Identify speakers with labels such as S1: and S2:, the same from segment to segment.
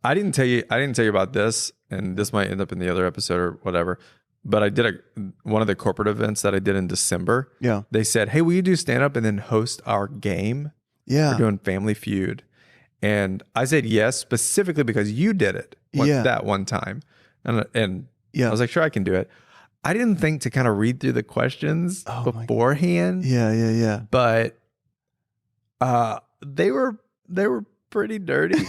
S1: I didn't tell you about this, and this might end up in the other episode or whatever. But I did one of the corporate events that I did in December.
S2: Yeah.
S1: They said, "Hey, will you do stand up and then host our game?
S2: Yeah.
S1: We're doing Family Feud." And I said yes, specifically because you did it that one time. And I was like, sure, I can do it. I didn't think to kind of read through the questions beforehand.
S2: Yeah.
S1: But they were pretty dirty.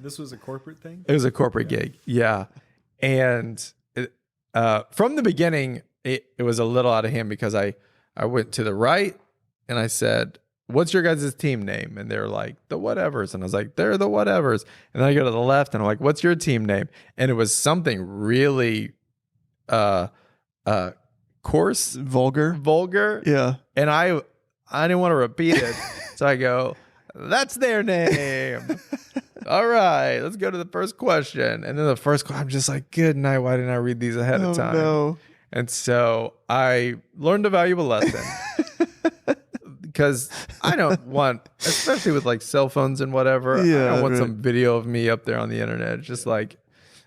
S3: This was a corporate thing?
S1: It was a corporate gig. Yeah. And from the beginning, it was a little out of hand because I went to the right and I said, "What's your guys' team name?" And they're like, "The Whatevers." And I was like, "They're the Whatevers." And then I go to the left and I'm like, "What's your team name?" And it was something really coarse, vulgar.
S2: Yeah.
S1: And I didn't want to repeat it. So I go, "That's their name." All right, let's go to the first question. And then the first question, I'm just like, good night. Why didn't I read these ahead of time?
S2: No.
S1: And so I learned a valuable lesson. Because I don't want, especially with like cell phones and whatever, I don't want some video of me up there on the internet. Just like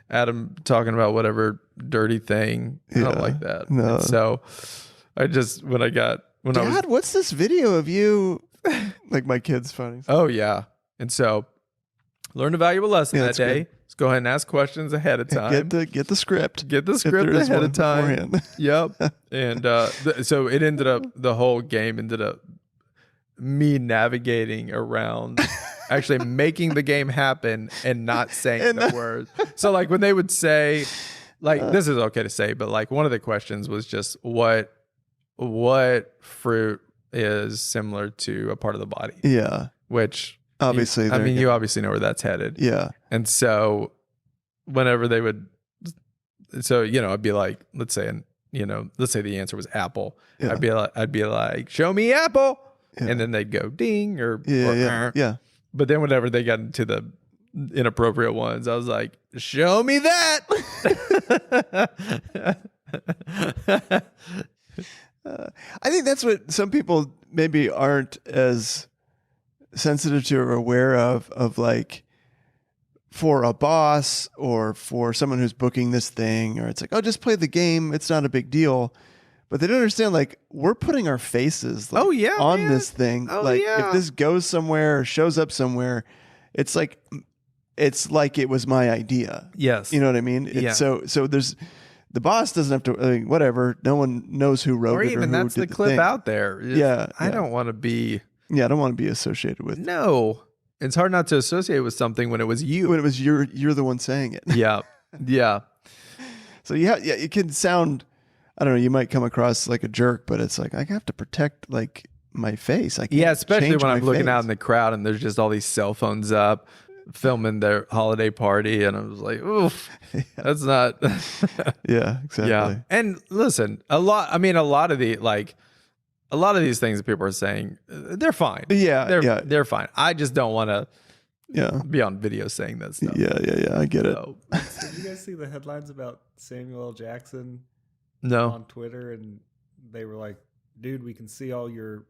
S1: Adam talking about whatever dirty thing. I don't like that.
S2: No.
S1: And so I just,
S2: Dad, what's this video of you? Like my kid's funny.
S1: Oh, yeah. And so learned a valuable lesson that day.
S2: Good.
S1: Let's go ahead and ask questions ahead of time.
S2: Get the script.
S1: Get the script ahead of time. Yep. And so it ended up, the whole game ended up me navigating around actually making the game happen and not saying the words. So like when they would say, like, this is okay to say, but like one of the questions was just what fruit is similar to a part of the body?
S2: Yeah.
S1: Which
S2: obviously,
S1: you obviously know where that's headed.
S2: Yeah.
S1: And so whenever they would, I'd be like, let's say the answer was apple. Yeah. I'd be like, show me apple. Yeah. And then they'd go ding or
S2: yeah.
S1: But then whenever they got into the inappropriate ones, I was like, show me that.
S2: I think that's what some people maybe aren't as sensitive to or aware of like for a boss or for someone who's booking this thing, or it's like, oh, just play the game. It's not a big deal. But they don't understand, like, we're putting our faces on this thing. If this goes somewhere or shows up somewhere, it's like it was my idea.
S1: Yes.
S2: You know what I mean?
S1: Yeah.
S2: So there's the boss doesn't have to, whatever. No one knows who wrote it. Or
S1: even that's the clip
S2: thing.
S1: out there. I don't want to be.
S2: Yeah, I don't want to be associated with.
S1: No. It's hard not to associate with something when it was you.
S2: When it was you're the one saying it.
S1: Yeah. Yeah.
S2: So it can sound, I don't know, you might come across like a jerk, but it's like I have to protect like my face. I can't
S1: especially when I'm looking
S2: face.
S1: out in the crowd and there's just all these cell phones up filming their holiday party, and I was like, oof, that's not.
S2: Yeah, exactly.
S1: Yeah, and listen, a lot of these things that people are saying, they're fine.
S2: Yeah,
S1: they're fine. I just don't want to. Yeah, be on video saying that stuff.
S2: Yeah. I get it.
S3: Did you guys see the headlines about Samuel L. Jackson?
S1: No.
S3: On Twitter, and they were like, "Dude, we can see all your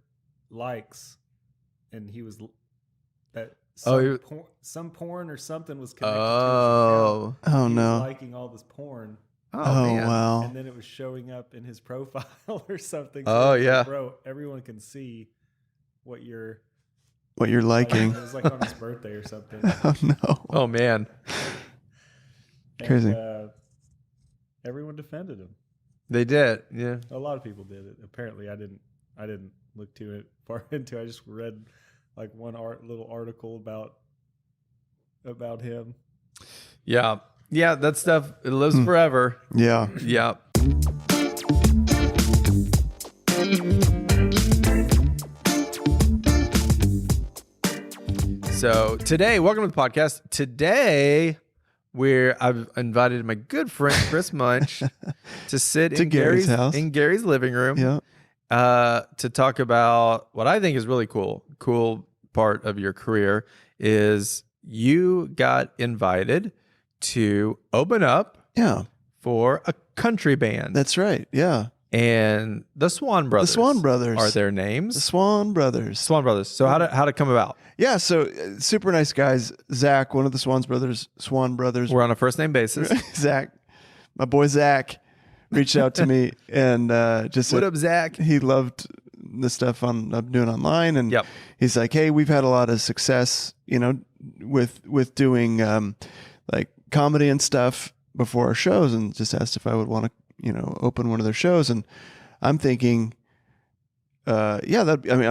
S3: likes," and he was that some porn or something was connected to his account.
S2: Oh
S3: he
S2: no!
S3: Was liking all this porn.
S2: Oh man. Wow!
S3: And then it was showing up in his profile or something.
S1: So
S3: like, bro, everyone can see what you're
S2: liking.
S3: It was like on his birthday or something.
S2: Oh no!
S1: Oh man!
S2: Crazy.
S3: Everyone defended him.
S1: They did, yeah.
S3: A lot of people did it. Apparently, I didn't look too far into. I just read like one little article about him.
S1: Yeah, that stuff, it lives forever.
S2: Yeah.
S1: So today, welcome to the podcast. Today, I've invited my good friend Chris Munch to sit in Gary's house, in Gary's living room, to talk about what I think is really cool part of your career is you got invited to open up for a country band.
S2: That's right. Yeah.
S1: and the Swon brothers.
S2: The Swon brothers
S1: are their names.
S2: The Swon brothers.
S1: Swon brothers. So how did it come about?
S2: Yeah, so super nice guys. Zach, one of the Swan brothers.
S1: We're on a first name basis.
S2: Zach, my boy Zach, reached out to me and just
S1: what
S2: said,
S1: up, Zach?
S2: He loved the stuff I'm doing online, and he's like, hey, we've had a lot of success, with doing like comedy and stuff before our shows, and just asked if I would want to, open one of their shows. And I'm thinking, I'm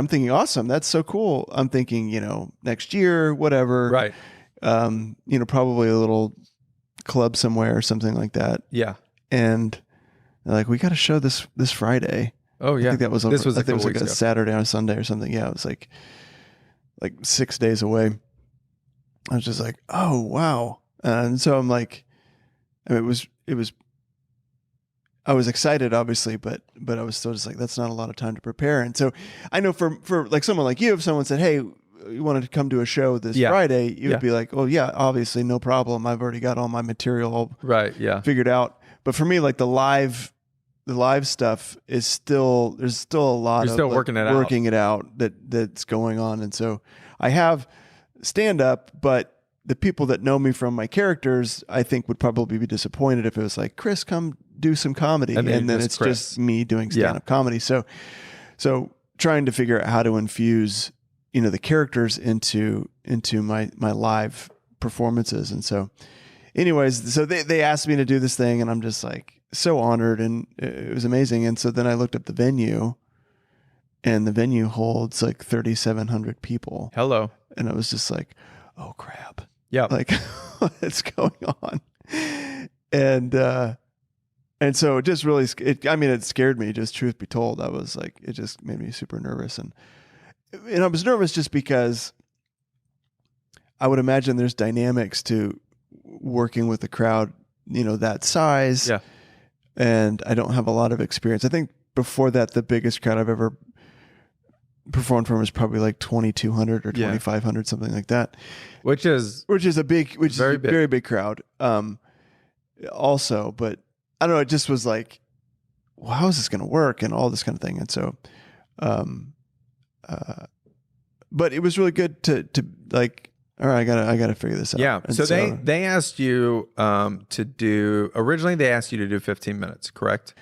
S2: thinking awesome. That's so cool. I'm thinking, next year, whatever.
S1: Right.
S2: Probably a little club somewhere or something like that.
S1: Yeah.
S2: And they're like, we got a show this Friday.
S1: Oh yeah.
S2: I think that was
S1: this was
S2: I think it was like a Saturday or a Sunday or something. Yeah. It was like 6 days away. I was just like, oh wow. And so I'm like, I mean, I was excited, obviously, but I was still just like, that's not a lot of time to prepare. And so I know for like someone like you, if someone said, hey, you wanted to come to a show this Friday, you would be like, oh yeah, obviously, no problem. I've already got all my material all figured out. But for me, like the live stuff is there's still a lot
S1: You're
S2: of
S1: still
S2: working it out that's going on. And so I have stand up, but the people that know me from my characters, I think would probably be disappointed if it was like, Chris, come do some comedy. And then it's just me doing stand up comedy. So trying to figure out how to infuse, the characters into my live performances. And so anyways, so they asked me to do this thing, and I'm just like so honored, and it was amazing. And so then I looked up the venue, and the venue holds like 3,700 people.
S1: Hello.
S2: And I was just like, oh crap.
S1: Yeah.
S2: Like what's going on? And so it just really, it scared me, just truth be told. I was like, it just made me super nervous. And I was nervous just because I would imagine there's dynamics to working with a crowd, that size.
S1: Yeah.
S2: And I don't have a lot of experience. I think before that, the biggest crowd I've ever performed from was probably like 2,200 or 2,500, something like that. Which is a very big crowd. Also, but I don't know, it just was like, well, how is this going to work and all this kind of thing. And so, but it was really good to like, all right, I gotta figure this out.
S1: Yeah. So they asked you originally they asked you to do 15 minutes, correct?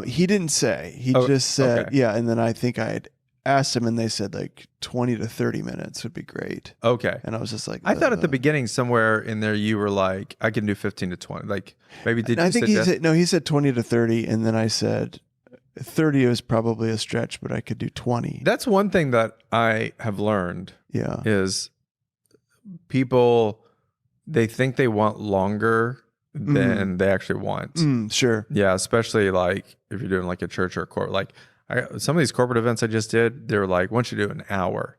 S2: He didn't say. He just said, yeah. And then I think I had asked him, and they said like 20 to 30 minutes would be great.
S1: Okay.
S2: And I was just like,
S1: I thought at the beginning somewhere in there you were like, I can do 15 to 20. Like maybe
S2: he said 20 to 30, and then I said 30 is probably a stretch, but I could do 20.
S1: That's one thing that I have learned.
S2: Yeah.
S1: Is people, they think they want longer than they actually want.
S2: Sure.
S1: Yeah, especially like if you're doing like a church or a court. Like some of these corporate events I just did, they were like, once you do an hour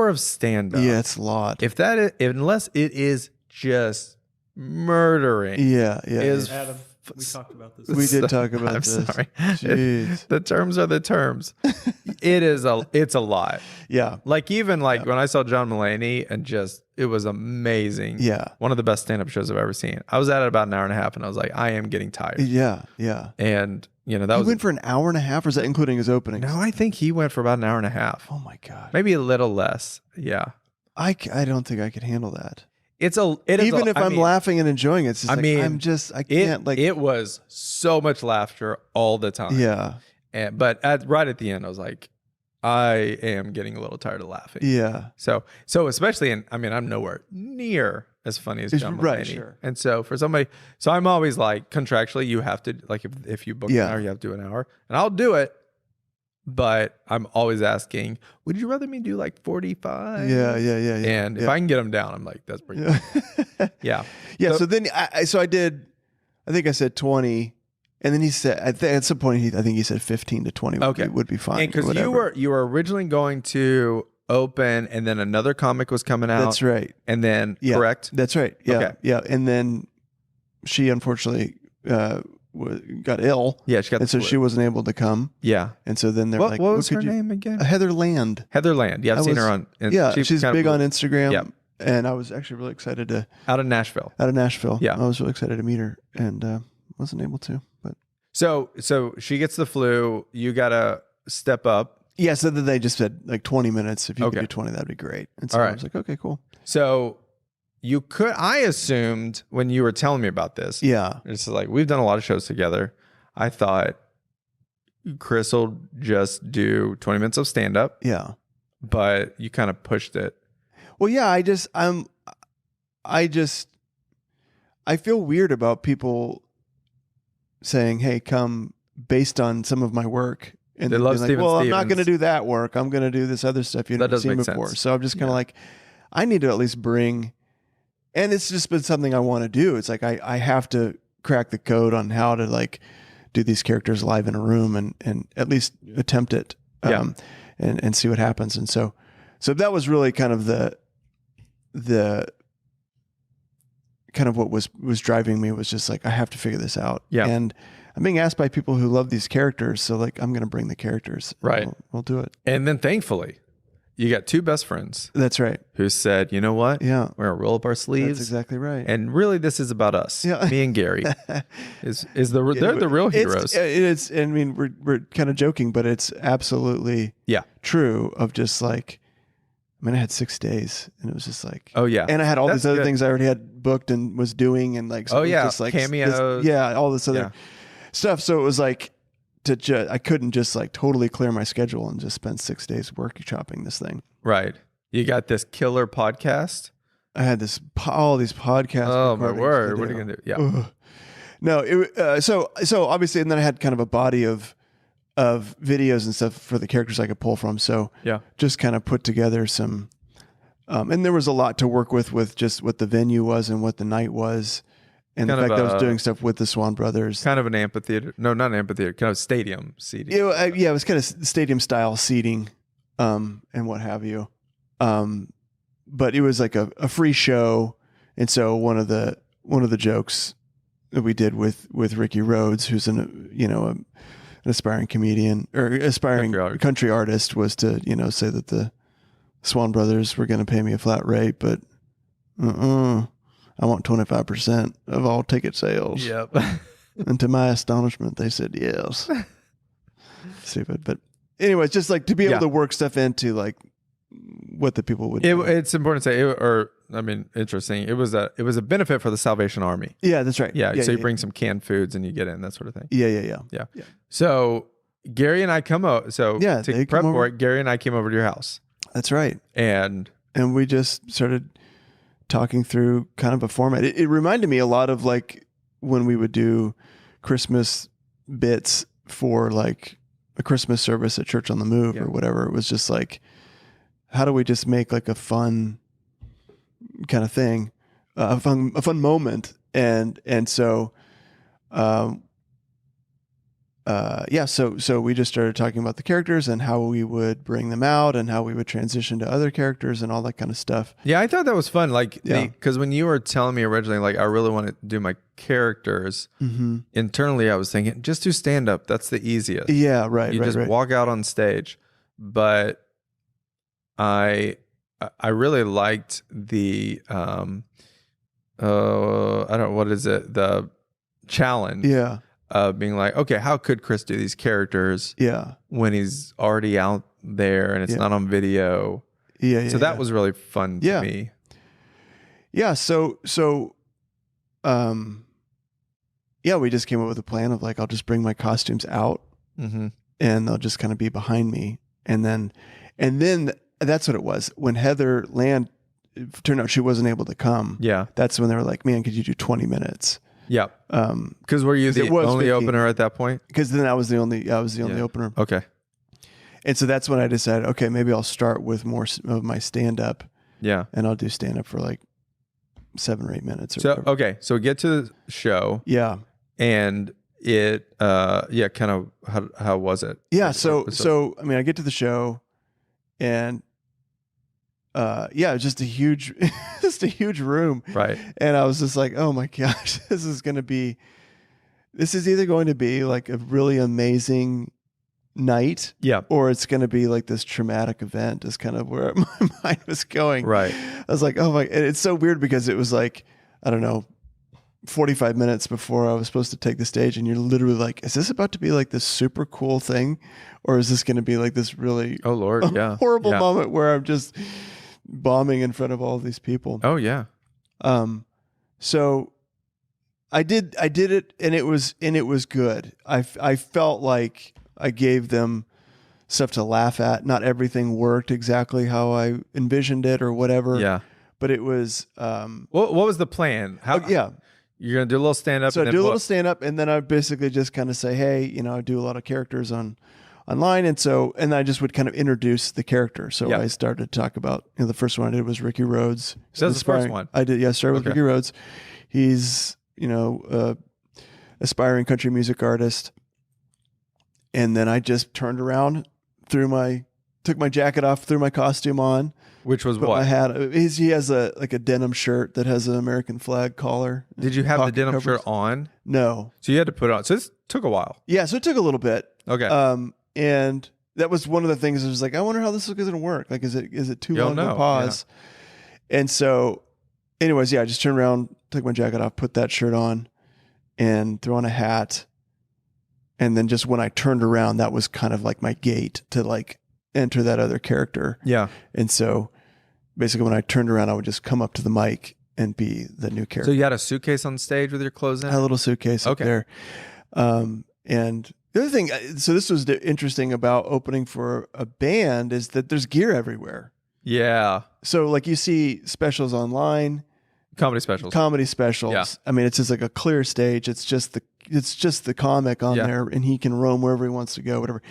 S1: of stand up.
S2: Yeah, it's a lot.
S1: Unless it is just murdering.
S2: Yeah.
S3: Adam, we talked about this.
S2: We did talk about
S1: I'm
S2: this.
S1: Sorry.
S2: Jeez.
S1: The terms are the terms. It's a lot.
S2: Yeah.
S1: Like even when I saw John Mulaney, and it was amazing.
S2: Yeah.
S1: One of the best stand-up shows I've ever seen. I was at it about an hour and a half, and I was like, I am getting tired.
S2: Yeah.
S1: And
S2: he went for an hour and a half, or is that including his openings?
S1: No, I think he went for about an hour and a half.
S2: Oh my God.
S1: Maybe a little less. Yeah.
S2: I don't think I could handle that.
S1: Even
S2: if I'm laughing and enjoying it, it's just I can't.
S1: It was so much laughter all the time.
S2: Yeah.
S1: But right at the end, I was like, I am getting a little tired of laughing.
S2: Yeah.
S1: So especially I'm nowhere near as funny as John Mulaney.
S2: Right, sure.
S1: And so for somebody, I'm always like, contractually, you have to, like, if you book an hour, you have to do an hour, and I'll do it. But I'm always asking, would you rather me do like 45?
S2: Yeah.
S1: And if I can get them down, I'm like, that's pretty good. Yeah.
S2: So then I think I said 20. And then he said, at some point, I think he said 15 to 20 would be fine.
S1: Because you were originally going to open, and then another comic was coming out.
S2: That's right.
S1: And then, correct?
S2: That's right. Yeah.
S1: Okay.
S2: Yeah. And then she unfortunately got ill.
S1: Yeah, she got
S2: and so she wasn't able to come.
S1: Yeah.
S2: And so then they're like,
S1: what was her name again?
S2: Heather Land.
S1: Heather Land. Yeah, I've seen her on.
S2: She's big on Instagram.
S1: Yeah.
S2: And I was actually really excited to.
S1: Out of Nashville.
S2: Yeah.
S1: I
S2: was really excited to meet her, and wasn't able to. But
S1: So she gets the flu. You gotta step up.
S2: Yeah. So then they just said like 20 minutes. If you could do 20, that'd be great. And so I was like, okay, cool.
S1: So I assumed when you were telling me about this.
S2: Yeah.
S1: It's like, we've done a lot of shows together. I thought Chris will just do 20 minutes of stand up.
S2: Yeah.
S1: But you kind of pushed it.
S2: Well, yeah, I feel weird about people saying, "Hey, come," based on some of my work, and
S1: they love
S2: like, "Well, I'm not going to do that work. I'm going to do this other stuff you've never seen before." So I'm just kind of like, I need to at least bring, and it's just been something I want to do. It's like I have to crack the code on how to like do these characters live in a room and at least attempt it, and see what happens. And so that was really kind of the kind of what was driving me, was just like, I have to figure this out. Yeah. And I'm being asked by people who love these characters. So like, I'm going to bring the characters.
S1: Right.
S2: We'll do it.
S1: And then thankfully you got two best friends.
S2: That's right.
S1: Who said, you know what?
S2: Yeah.
S1: We're going to roll up our sleeves.
S2: That's exactly right.
S1: And really this is about us. Yeah. Me and Gary they're the real heroes.
S2: It's, I mean, we're kind of joking, but it's absolutely true of just like, I mean, I had 6 days and it was just like,
S1: oh yeah.
S2: And I had all these other things I already had booked and was doing, and like, so just like
S1: cameos.
S2: All this other stuff. So it was like, I couldn't just like totally clear my schedule and just spend 6 days workshopping this thing.
S1: Right. You got this killer podcast.
S2: I had all these podcasts.
S1: Oh my word. What are you going to do? Yeah.
S2: Ugh. No, so obviously, and then I had kind of a body of videos and stuff for the characters I could pull from. So just kind of put together some, and there was a lot to work with just what the venue was and what the night was. And kind the fact that I was doing stuff with the Swon brothers.
S1: Kind of an amphitheater. No, not an amphitheater, kind of stadium seating.
S2: It was kind of stadium style seating, and what have you. But it was like a free show. And so one of the jokes that we did with Ricky Rhodes, who's an aspiring comedian or aspiring country artist, was to, say that the Swon brothers were going to pay me a flat rate, but I want 25% of all ticket sales.
S1: Yep.
S2: And to my astonishment, they said yes. Stupid. But anyways, just like to be able to work stuff into like what the people would do.
S1: It's important to say, interesting. It was a benefit for the Salvation Army.
S2: Yeah, that's right.
S1: Yeah. So you bring some canned foods and you get in, that sort of thing.
S2: Yeah.
S1: So Gary and I come over. So to prep for it, Gary and I came over to your house.
S2: That's right.
S1: And
S2: we just started talking through kind of a format. It reminded me a lot of like when we would do Christmas bits for like a Christmas service at Church on the Move or whatever. It was just like, how do we just make like a fun kind of thing, a fun moment. And so, so we just started talking about the characters and how we would bring them out and how we would transition to other characters and all that kind of stuff.
S1: Yeah, I thought that was fun. Like, because when you were telling me originally, like, I really want to do my characters, internally I was thinking, just do stand up. That's the easiest.
S2: Yeah, right.
S1: You just walk out on stage. But I really liked the, I don't know, what is it? The challenge.
S2: Yeah.
S1: Being like, okay, how could Chris do these characters? When he's already out there and it's not on video. So that was really fun to me.
S2: Yeah. So, we just came up with a plan of like, I'll just bring my costumes out and they'll just kind of be behind me. And then that's what it was. When Heather Land, it turned out she wasn't able to come. That's when they were like, man, could you do 20 minutes?
S1: Yeah. Because were you the only opener at that point?
S2: Because then I was the only opener.
S1: Okay.
S2: And so that's when I decided, okay, maybe I'll start with more of my stand up.
S1: Yeah.
S2: And I'll do stand up for like 7 or 8 minutes. Or
S1: whatever. Okay. So get to the show.
S2: Yeah.
S1: And it, kind of, how was it?
S2: Yeah. So, I mean, I get to the show and, it was just a huge room.
S1: Right.
S2: And I was just like, oh my gosh, this is either going to be like a really amazing night.
S1: Yeah.
S2: Or it's going to be like this traumatic event is kind of where my mind was going.
S1: Right.
S2: I was like, oh my, and it's so weird because it was like, I don't know, 45 minutes before I was supposed to take the stage, and you're literally like, is this about to be like this super cool thing, or is this going to be like this really horrible moment where I'm just bombing in front of all these people?
S1: Oh yeah.
S2: So I did it, and it was good. I felt like I gave them stuff to laugh at. Not everything worked exactly how I envisioned it or whatever.
S1: Yeah.
S2: But it was
S1: what was the plan? You're going to do a little stand-up.
S2: So I do a little stand-up, and then I basically just kind of say, hey, I do a lot of characters online. And I just would kind of introduce the character. So I started to talk about, the first one I did was Ricky Rhodes.
S1: So that's the first one?
S2: I did, started with Ricky Rhodes. He's, aspiring country music artist. And then I just turned around, took my jacket off, threw my costume on.
S1: Which was what?
S2: He has a denim shirt that has an American flag collar.
S1: Did you have the denim shirt on?
S2: No.
S1: So you had to put it on. So this took a while.
S2: Yeah, so it took a little bit.
S1: Okay.
S2: And that was one of the things. I was like, I wonder how this is going to work. Like, is it too long to pause? Yeah. And so, anyways, I just turned around, took my jacket off, put that shirt on, and threw on a hat. And then just when I turned around, that was kind of like my gate to like enter that other character.
S1: Yeah.
S2: And so basically when I turned around, I would just come up to the mic and be the new character.
S1: So you had a suitcase on stage with your clothes in?
S2: I had a little suitcase up there. And the other thing, so this was interesting about opening for a band, is that there's gear everywhere.
S1: Yeah.
S2: So like you see specials online.
S1: Comedy specials.
S2: Yeah. I mean, it's just like a clear stage. It's just the comic on there, and he can roam wherever he wants to go, whatever.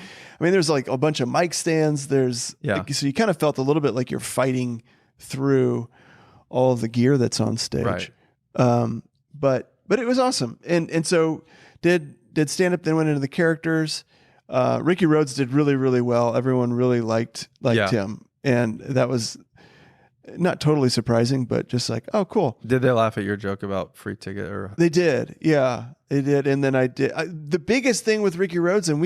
S2: I mean, there's like a bunch of mic stands. So you kind of felt a little bit like you're fighting through all of the gear that's on stage.
S1: Right.
S2: But it was awesome. And so did stand up, then went into the characters. Ricky Rhodes did really, really well. Everyone really liked him. And that was not totally surprising, but just like, oh, cool.
S1: Did they laugh at your joke about free ticket? Or
S2: They did. Yeah, they did. And then the biggest thing with Ricky Rhodes, and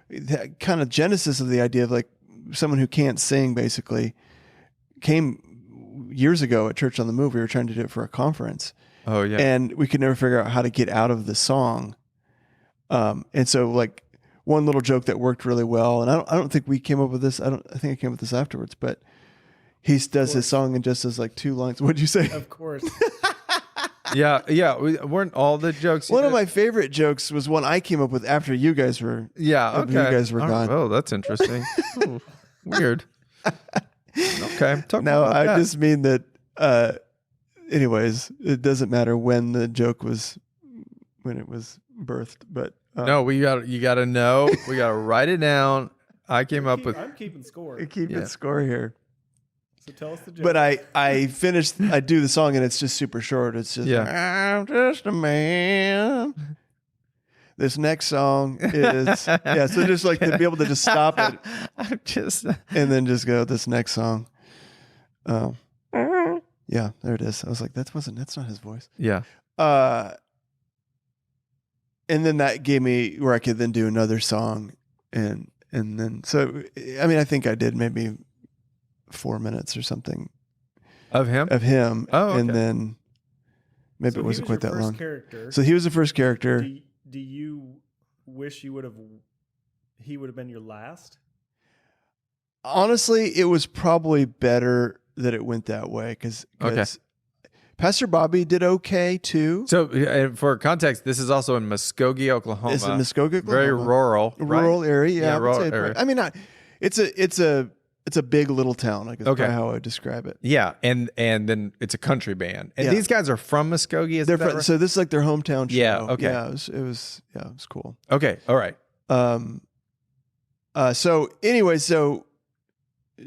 S2: that kind of genesis of the idea of like someone who can't sing basically came years ago at Church on the Move. We were trying to do it for a conference.
S1: Oh yeah.
S2: And we could never figure out how to get out of the song. And so like one little joke that worked really well, and I don't think we came up with this. I think I came up with this afterwards, but he does his song and just says like 2 lines. What'd you say?
S3: Of course.
S1: Yeah. Weren't all the jokes.
S2: One of my favorite jokes was one I came up with after you guys were.
S1: Yeah. Okay.
S2: You guys were gone.
S1: Oh, that's interesting. Ooh, weird. Okay.
S2: I just mean that. Anyways, it doesn't matter when it was birthed, but
S1: no, you got to know. We got to write it down. I'm
S3: keeping score.
S2: Keeping score here.
S3: So tell us the joke.
S2: But I do the song, and it's just super short. It's just, I'm just a man. This next song is, so just like to be able to just stop it and then just go, this next song. Yeah, there it is. I was like, that's not his voice.
S1: Yeah.
S2: And then that gave me where I could then do another song. And then, so, I mean, I think I did maybe 4 minutes or something
S1: of him.
S2: Oh, okay. And then maybe it wasn't quite that long.
S3: Character.
S2: So he was the first character.
S3: Do you wish he would have been your last?
S2: Honestly, it was probably better that it went that way because Pastor Bobby did okay too.
S1: So for context, this is also in Muskogee, Oklahoma.
S2: It's in Muskogee, Oklahoma.
S1: Very rural.
S2: Rural area. Yeah,
S1: rural area.
S2: I mean, it's a big little town, I guess is how I would describe it.
S1: Yeah, and then it's a country band. And these guys are from Muskogee, right?
S2: So this is like their hometown show.
S1: Yeah, okay.
S2: Yeah, it was cool.
S1: Okay, all right.
S2: So anyway,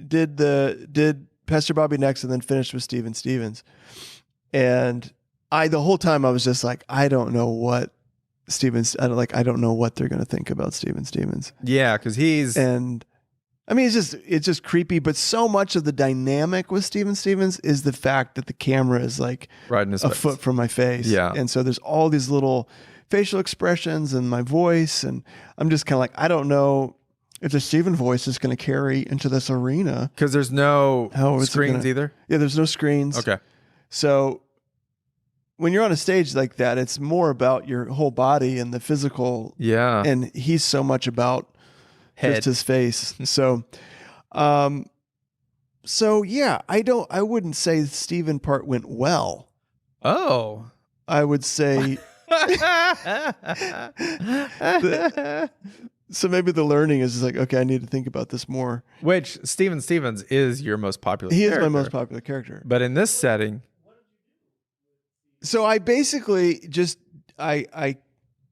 S2: did Pastor Bobby next and then finished with Steven Stevens. And the whole time I was just like, I don't know what I don't know what they're going to think about Steven Stevens.
S1: Yeah, because
S2: I mean, it's just creepy, but so much of the dynamic with Steven Stevens is the fact that the camera is like a foot from my face.
S1: Yeah.
S2: And so there's all these little facial expressions and my voice. And I'm just kind of like, I don't know if the Steven voice is going to carry into this arena.
S1: Because there's no screens either?
S2: Yeah, there's no screens.
S1: Okay.
S2: So when you're on a stage like that, it's more about your whole body and the physical.
S1: Yeah.
S2: And he's so much about just his face. So, yeah, I wouldn't say the Steven part went well.
S1: Oh.
S2: I would say. So maybe the learning is just like, okay, I need to think about this more.
S1: Which Steven Stevens is your most popular
S2: He
S1: character.
S2: is my most popular character.
S1: But in this setting.
S2: So I basically I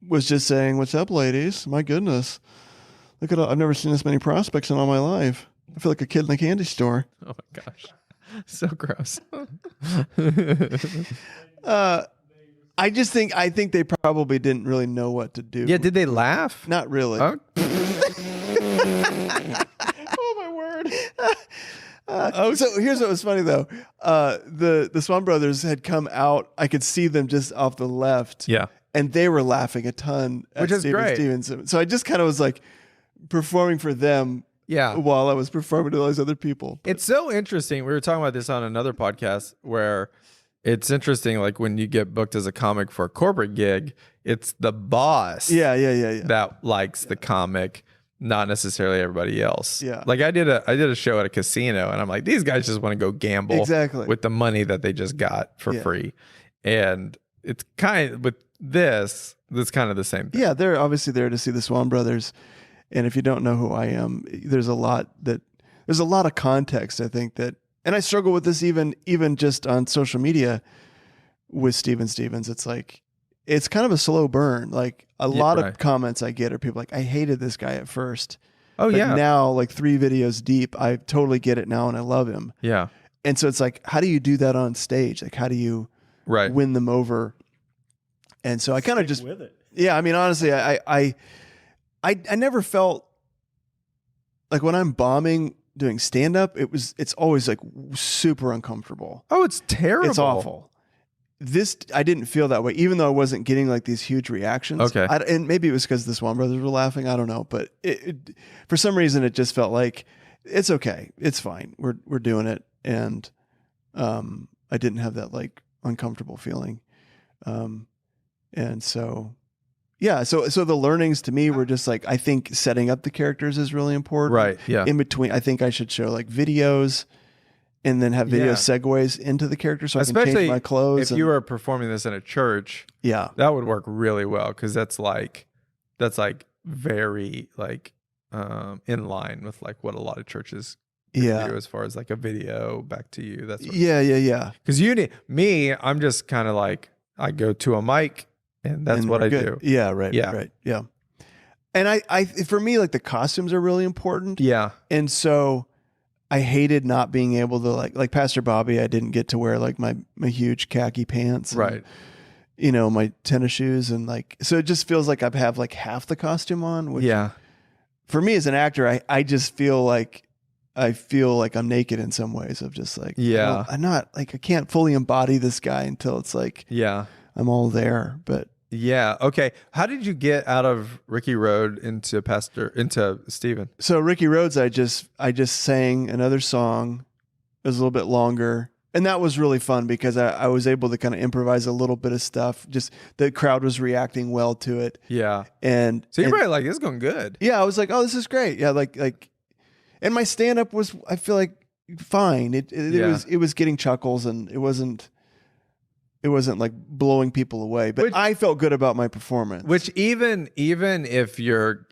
S2: was just saying, what's up, ladies? My goodness. Look at I've never seen this many prospects in all my life. I feel like a kid in a candy store.
S1: Oh my gosh. So gross.
S2: I think they probably didn't really know what to do.
S1: Yeah, did they laugh?
S2: Not really.
S1: Oh,
S2: Oh my word. So here's what was funny though. The Swon brothers had come out. I could see them just off the left.
S1: yeah.
S2: And they were laughing a ton at
S1: Which is
S2: Steven
S1: great.
S2: Stevens. So I just kind of was like performing for them
S1: Yeah.
S2: while I was performing to those other people.
S1: It's so interesting. We were talking about this on another podcast where it's interesting, like when you get booked as a comic for a corporate gig, it's the boss
S2: Yeah.
S1: that likes the comic, not necessarily everybody else.
S2: Yeah.
S1: Like I did a show at a casino and I'm like, these guys just want to go gamble
S2: Exactly.
S1: with the money that they just got for free. And it's kind of with this kind of the same thing.
S2: Yeah, they're obviously there to see the Swon brothers. And if you don't know who I am, there's a lot of context, I think, that, and I struggle with this even just on social media with Steven Stevens. It's like, it's kind of a slow burn. Like a lot of comments I get are people like, I hated this guy at first.
S1: Oh,
S2: but
S1: yeah.
S2: now, like 3 videos deep, I totally get it now and I love him.
S1: Yeah.
S2: And so it's like, how do you do that on stage? Like, how do you win them over? And so I kind of just,
S3: with it.
S2: Yeah, I mean, honestly, I never felt like when I'm bombing doing stand up, it's always like super uncomfortable.
S1: Oh, it's terrible.
S2: It's awful. This, I didn't feel that way, even though I wasn't getting like these huge reactions.
S1: Okay.
S2: And maybe it was because the Swon brothers were laughing. I don't know. But for some reason, it just felt like it's okay. It's fine. We're doing it. And I didn't have that like uncomfortable feeling. And so, yeah, so the learnings to me were just like, I think setting up the characters is really important.
S1: Right. Yeah.
S2: In between, I think I should show like videos and then have video segues into the character so I can change my clothes.
S1: If you were performing this in a church,
S2: that
S1: would work really well because that's like very like in line with like what a lot of churches do as far as like a video back to you. That's
S2: yeah.
S1: Because I'm just kind of like I go to a mic. And that's what I do.
S2: Yeah, right. Yeah. And I for me, like the costumes are really important.
S1: Yeah.
S2: And so I hated not being able to like Pastor Bobby, I didn't get to wear like my huge khaki pants. And,
S1: right.
S2: You know, my tennis shoes and like, so it just feels like I have like half the costume on. Which for me as an actor, I just feel like I'm naked in some ways of just like, I'm not like, I can't fully embody this guy until it's like, I'm all there. But
S1: yeah. Okay. How did you get out of Ricky Road into Steven?
S2: So Ricky Rhodes, I just sang another song. It was a little bit longer. And that was really fun because I was able to kind of improvise a little bit of stuff. Just the crowd was reacting well to it.
S1: Yeah.
S2: And
S1: so you're probably like, this is going good.
S2: Yeah. I was like, oh, this is great. Yeah. Like, and my stand up was, I feel like fine. It was getting chuckles and it wasn't like blowing people away, but I felt good about my performance.
S1: Which even if you're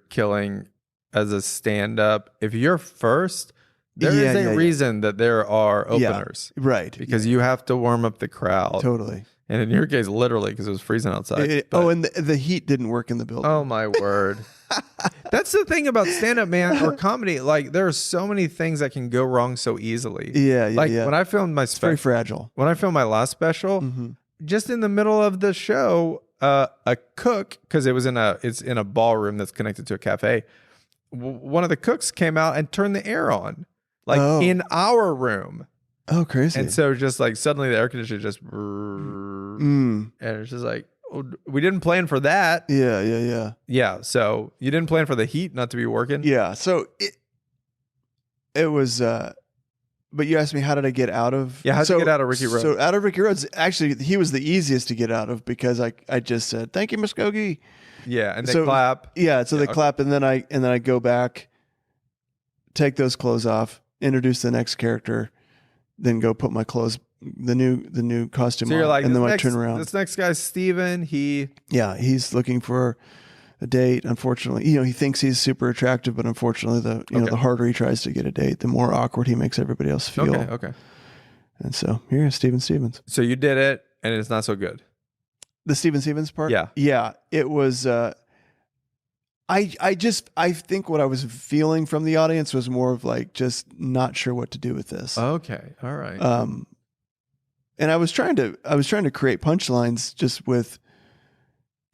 S1: killing as a stand-up, if you're first, there is a reason that there are openers,
S2: right?
S1: Because you have to warm up the crowd,
S2: totally.
S1: And in your case, literally, because it was freezing outside.
S2: And the heat didn't work in the building.
S1: Oh my word! That's the thing about stand-up, man, or comedy. Like there are so many things that can go wrong so easily. When I filmed my special,
S2: very fragile.
S1: When I filmed my last special, just in the middle of the show, a cook, because it's in a ballroom that's connected to a cafe. One of the cooks came out and turned the air on, in our room.
S2: Oh, crazy!
S1: And so just like suddenly the air conditioner just, and it's just like. We didn't plan for that. Yeah. So you didn't plan for the heat not to be working.
S2: Yeah. So it was, but you asked me how did I get out of?
S1: Yeah, how'd you get out of Ricky Road?
S2: So out of Ricky Road, actually, he was the easiest to get out of because I just said thank you, Muskogee.
S1: Yeah, and they clap.
S2: Yeah, so they clap, and then I go back, take those clothes off, introduce the next character, then go put my clothes, the new costume
S1: so you're
S2: on,
S1: like,
S2: and then I
S1: next,
S2: turn around.
S1: This next guy's Steven.
S2: He's looking for a date. Unfortunately, he thinks he's super attractive, but unfortunately, the harder he tries to get a date, the more awkward he makes everybody else feel.
S1: Okay.
S2: And so here's Steven Stevens.
S1: So you did it, and it's not so good.
S2: The Steven Stevens part?
S1: Yeah.
S2: Yeah. It was, I think what I was feeling from the audience was more of like, just not sure what to do with this.
S1: Okay. All right.
S2: And I was trying to create punchlines just with,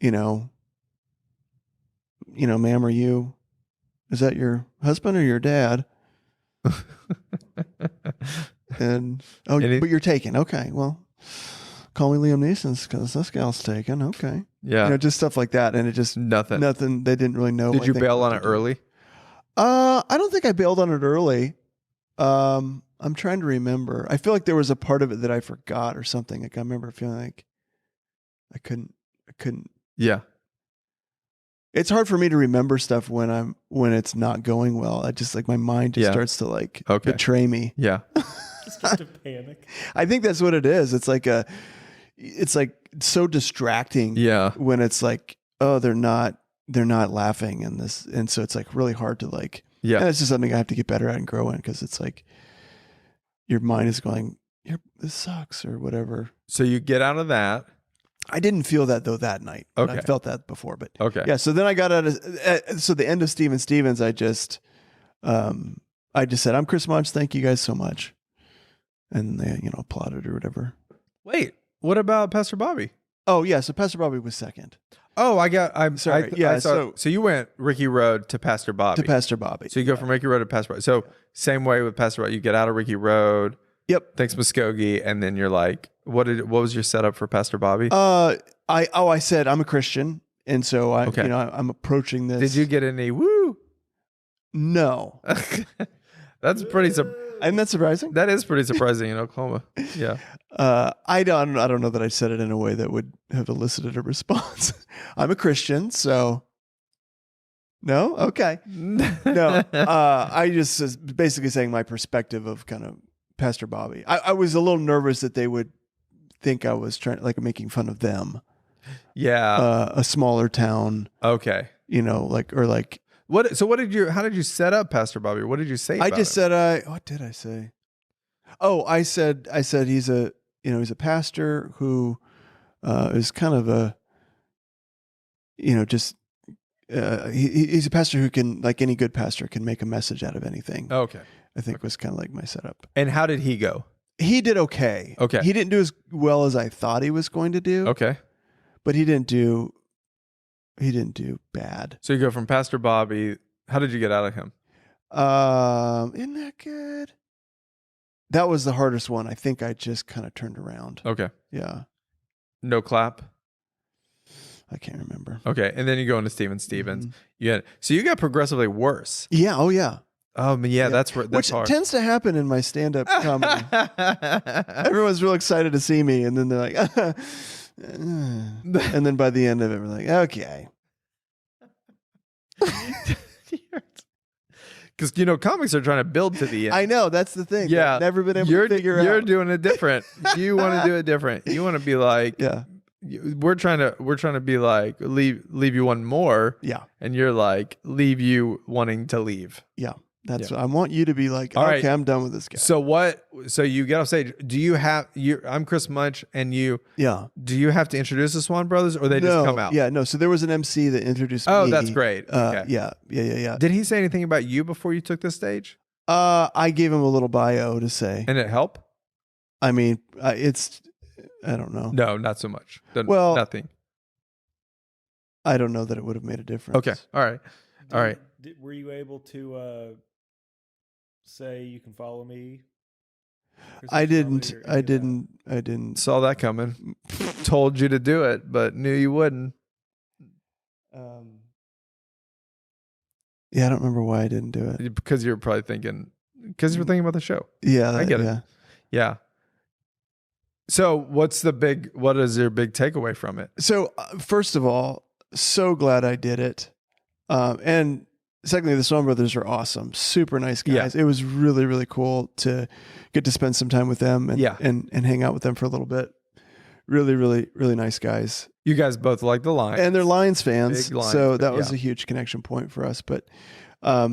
S2: ma'am, is that your husband or your dad? And, but you're taken. Okay. Well, call me Liam Neeson's because this gal's taken. Okay.
S1: Yeah.
S2: Just stuff like that. And it just nothing. They didn't really know.
S1: Did you bail on it early?
S2: I don't think I bailed on it early. I'm trying to remember. I feel like there was a part of it that I forgot or something. Like I remember feeling like I couldn't.
S1: Yeah.
S2: It's hard for me to remember stuff when it's not going well. I just like my mind just starts to betray me.
S1: Yeah.
S3: Start to panic.
S2: I think that's what it is. It's like so distracting.
S1: Yeah.
S2: When it's like, oh, they're not laughing and so it's like really hard to like. Yeah. And it's just something I have to get better at and grow in because it's like your mind is going, this sucks or whatever.
S1: So you get out of that.
S2: I didn't feel that though that night.
S1: Okay.
S2: I felt that before, but
S1: okay.
S2: Yeah. So then I got out of, so the end of Steven Stevens, I just said, I'm Chris Munch. Thank you guys so much. And they, applauded or whatever.
S1: Wait, what about Pastor Bobby?
S2: Oh yeah. So Pastor Bobby was second.
S1: Oh, I'm sorry. So you went Ricky Road to Pastor Bobby.
S2: To Pastor Bobby.
S1: So you go from Ricky Road to Pastor Bobby. So same way with Pastor Bobby. You get out of Ricky Road.
S2: Yep.
S1: Thanks Muskogee, and then you're like, what was your setup for Pastor Bobby?
S2: I said I'm a Christian, and so I'm approaching this.
S1: Did you get any woo?
S2: No.
S1: That's pretty.
S2: Isn't that surprising?
S1: That is pretty surprising in Oklahoma. Yeah.
S2: I don't know that I said it in a way that would have elicited a response. I'm a Christian, so no. Okay. No. I just was basically saying my perspective of kind of Pastor Bobby. I was a little nervous that they would think I was trying making fun of them.
S1: Yeah.
S2: A smaller town.
S1: Okay.
S2: What?
S1: So how did you set up Pastor Bobby? What did you say?
S2: I just said, what did I say? Oh, I said he's a pastor who is kind of a, he's a pastor who can, like any good pastor, can make a message out of anything.
S1: Okay.
S2: I think was kind of like my setup.
S1: And how did he go?
S2: He did okay.
S1: Okay.
S2: He didn't do as well as I thought he was going to do.
S1: Okay.
S2: But he didn't do bad.
S1: So you go from Pastor Bobby. How did you get out of him?
S2: Isn't that good? That was the hardest one. I think I just kind of turned around.
S1: Okay.
S2: Yeah.
S1: No clap?
S2: I can't remember.
S1: Okay. And then you go into Steven Stevens. Mm-hmm. So you got progressively worse.
S2: Yeah. Oh, yeah.
S1: Yeah. That's
S2: which
S1: hard.
S2: Tends to happen in my stand-up comedy. Everyone's real excited to see me, and then they're like, and then by the end of it, we're like, okay.
S1: Because comics are trying to build to the end.
S2: I know, that's the thing.
S1: Yeah,
S2: I've never been able to figure out.
S1: You're doing it different. You want to do it different. You want to be like,
S2: yeah.
S1: We're trying to be like leave you one more.
S2: Yeah,
S1: and you're like leave you wanting to leave.
S2: Yeah. That's what I want you to be like,
S1: all
S2: okay,
S1: right.
S2: I'm done with this guy.
S1: So you get off stage. Do you have I'm Chris Munch and you do you have to introduce the Swan Brothers or they just come out?
S2: Yeah, no. So there was an MC that introduced me.
S1: Oh, that's great. Okay.
S2: Yeah.
S1: Did he say anything about you before you took the stage?
S2: I gave him a little bio to say.
S1: And it helped?
S2: I mean, I don't know.
S1: No, not so much. Nothing.
S2: I don't know that it would have made a difference.
S1: Okay. All right.
S3: Were you able to say you can follow me?
S2: I didn't.
S1: Saw that coming. Told you to do it, but knew you wouldn't.
S2: Yeah, I don't remember why I didn't do it.
S1: Because you were probably thinking, because you're thinking about the show.
S2: Yeah,
S1: I get it. Yeah. So what is your big takeaway from it?
S2: So first of all, so glad I did it. And secondly, the Swon brothers are awesome. Super nice guys. Yeah. It was really, really cool to get to spend some time with them and hang out with them for a little bit. Really, really, really nice guys.
S1: You guys both like the Lions.
S2: And they're Lions fans. So that was a huge connection point for us. But I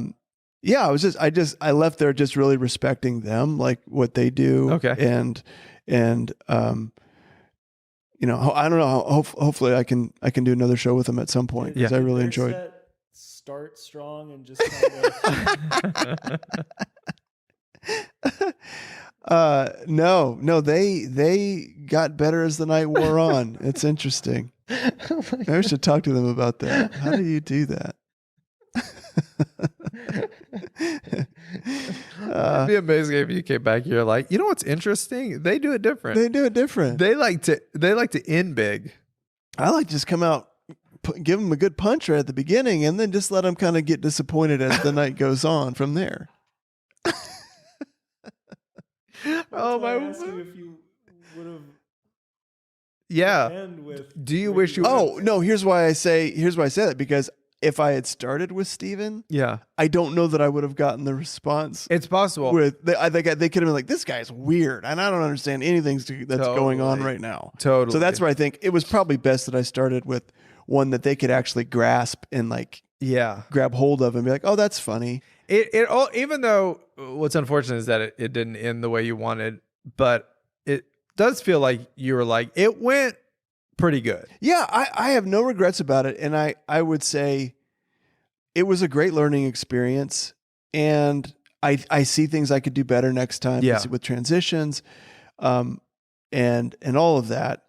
S2: left there just really respecting them, like what they do.
S1: Okay.
S2: And I don't know. Hopefully, I can do another show with them at some point because I really enjoyed.
S3: Start strong and just kind
S2: of. No. They got better as the night wore on. It's interesting. I should talk to them about that. How do you do that?
S1: It'd be amazing if you came back here like, you know what's interesting? They do it different. They like to end big.
S2: I like to just come out, give them a good punch right at the beginning, and then just let them kind of get disappointed as the night goes on from there.
S3: Oh my! I asked you if you would have.
S1: Yeah. Do you wish you?
S2: Oh no! Here's why I say that, because if I had started with Steven, I don't know that I would have gotten the response.
S1: It's possible.
S2: I think they could have been like, this guy's weird, and I don't understand anything that's going on right now.
S1: Totally.
S2: So that's where I think it was probably best that I started with one that they could actually grasp and grab hold of and be like, oh, that's funny.
S1: It all, even though what's unfortunate is that it didn't end the way you wanted, but it does feel like you were like, it went pretty good.
S2: Yeah, I have no regrets about it. And I would say it was a great learning experience. And I see things I could do better next time with transitions and all of that.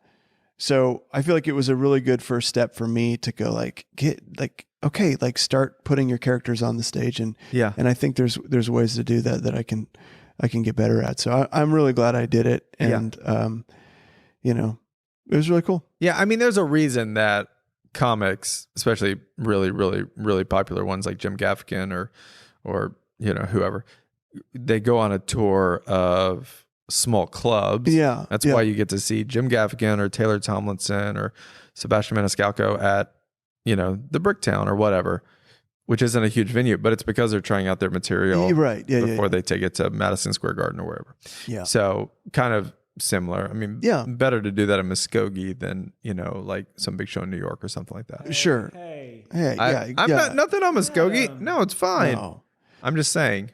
S2: So I feel like it was a really good first step for me to go start putting your characters on the stage. And I think there's ways to do that I can get better at. So I'm really glad I did it. And, it was really cool.
S1: Yeah. I mean, there's a reason that comics, especially really, really, really popular ones like Jim Gaffigan or whoever, they go on a tour of small clubs.
S2: Yeah.
S1: That's why you get to see Jim Gaffigan or Taylor Tomlinson or Sebastian Maniscalco at, the Bricktown or whatever, which isn't a huge venue, but it's because they're trying out their material before they take it to Madison Square Garden or wherever.
S2: Yeah.
S1: So kind of similar. I mean, better to do that in Muskogee than, like some big show in New York or something like that.
S2: Sure.
S3: Hey.
S1: I'm not nothing on Muskogee. No, it's fine. No. I'm just saying.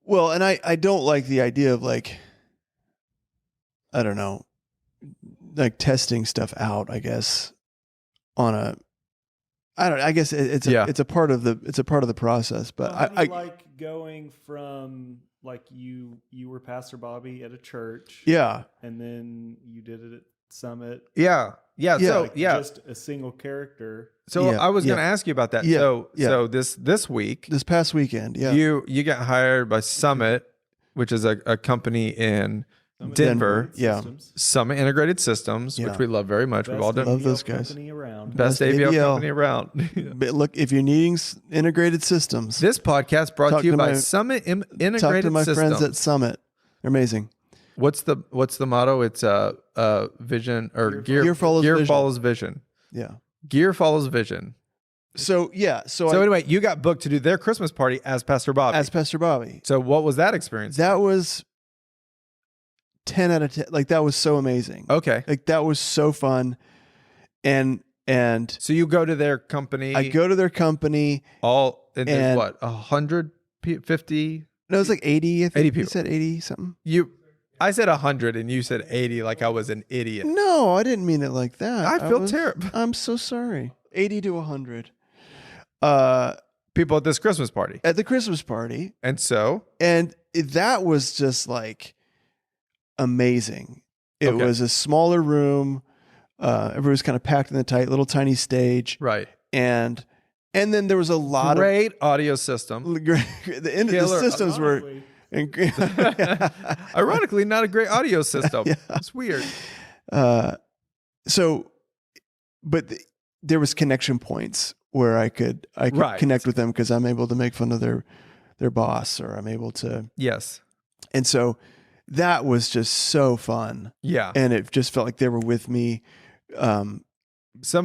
S2: Well, and I don't like the idea of I don't know, testing stuff out, I guess, I guess it's a part of the process, but
S3: I like going from you were Pastor Bobby at a church.
S2: Yeah.
S3: And then you did it at Summit.
S1: Yeah. Yeah. So
S3: just a single character.
S1: So I was going to ask you about that.
S2: Yeah.
S1: So this past
S2: weekend,
S1: you got hired by Summit, which is a company in Denver. Summit Integrated Systems, which we love very much. We've all done.
S2: Love those guys.
S1: Best AVL company around.
S2: But look, if you're needing integrated systems,
S1: this podcast brought to you by Summit Integrated Systems.
S2: Talk to my friends at Summit. They're amazing.
S1: What's the motto? It's vision or gear follows vision.
S2: Yeah.
S1: Gear follows vision.
S2: So
S1: anyway, you got booked to do their Christmas party as Pastor Bobby. So what was that experience?
S2: That was 10 out of 10. That was so amazing.
S1: Okay.
S2: That was so fun. And
S1: so you go to their company.
S2: I go to their company.
S1: There's what, 150?
S2: No, it was 80. I think
S1: 80 people.
S2: You said 80 something.
S1: I said 100 and you said 80 like I was an idiot.
S2: No, I didn't mean it like that.
S1: I feel terrible.
S2: I'm so sorry. 80 to 100.
S1: People at this Christmas party.
S2: At the Christmas party.
S1: And
S2: that was just amazing. It was a smaller room. Everybody was kind of packed in the tight little tiny stage.
S1: Right.
S2: And then there was a lot
S1: great audio system.
S2: The systems were
S1: ironically not a great audio system. It's weird.
S2: But there was connection points where I could connect with them because I'm able to make fun of their their boss, or I'm able to.
S1: Yes.
S2: And so that was just so fun.
S1: Yeah.
S2: And it just felt like they were with me.
S1: Some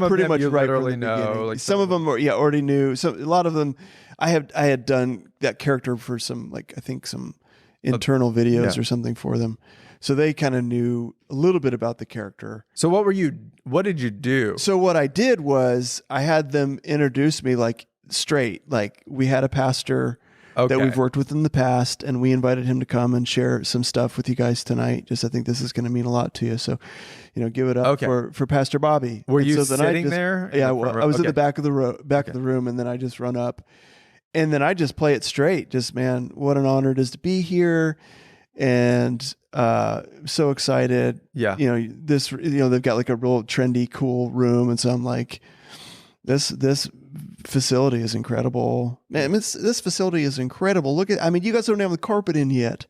S1: of
S2: pretty
S1: them
S2: much
S1: you
S2: right
S1: literally
S2: from the
S1: know.
S2: beginning.
S1: Like
S2: some of them were, already knew. So a lot of them, I had done that character for some, like, I think some internal videos or something for them. So they kind of knew a little bit about the character.
S1: So what did you do?
S2: So what I did was I had them introduce me like straight. Like, we had a pastor that we've worked with in the past, and we invited him to come and share some stuff with you guys tonight. I think this is going to mean a lot to you. So, give it up for Pastor Bobby.
S1: Were you sitting there?
S2: Yeah, I was at the back of the room, and then I just run up, and then I just play it straight. Just, man, what an honor it is to be here. And so excited.
S1: Yeah.
S2: They've got like a real trendy, cool room. And so I'm like, this facility is incredible. Man, this facility is incredible. You guys don't have the carpet in yet.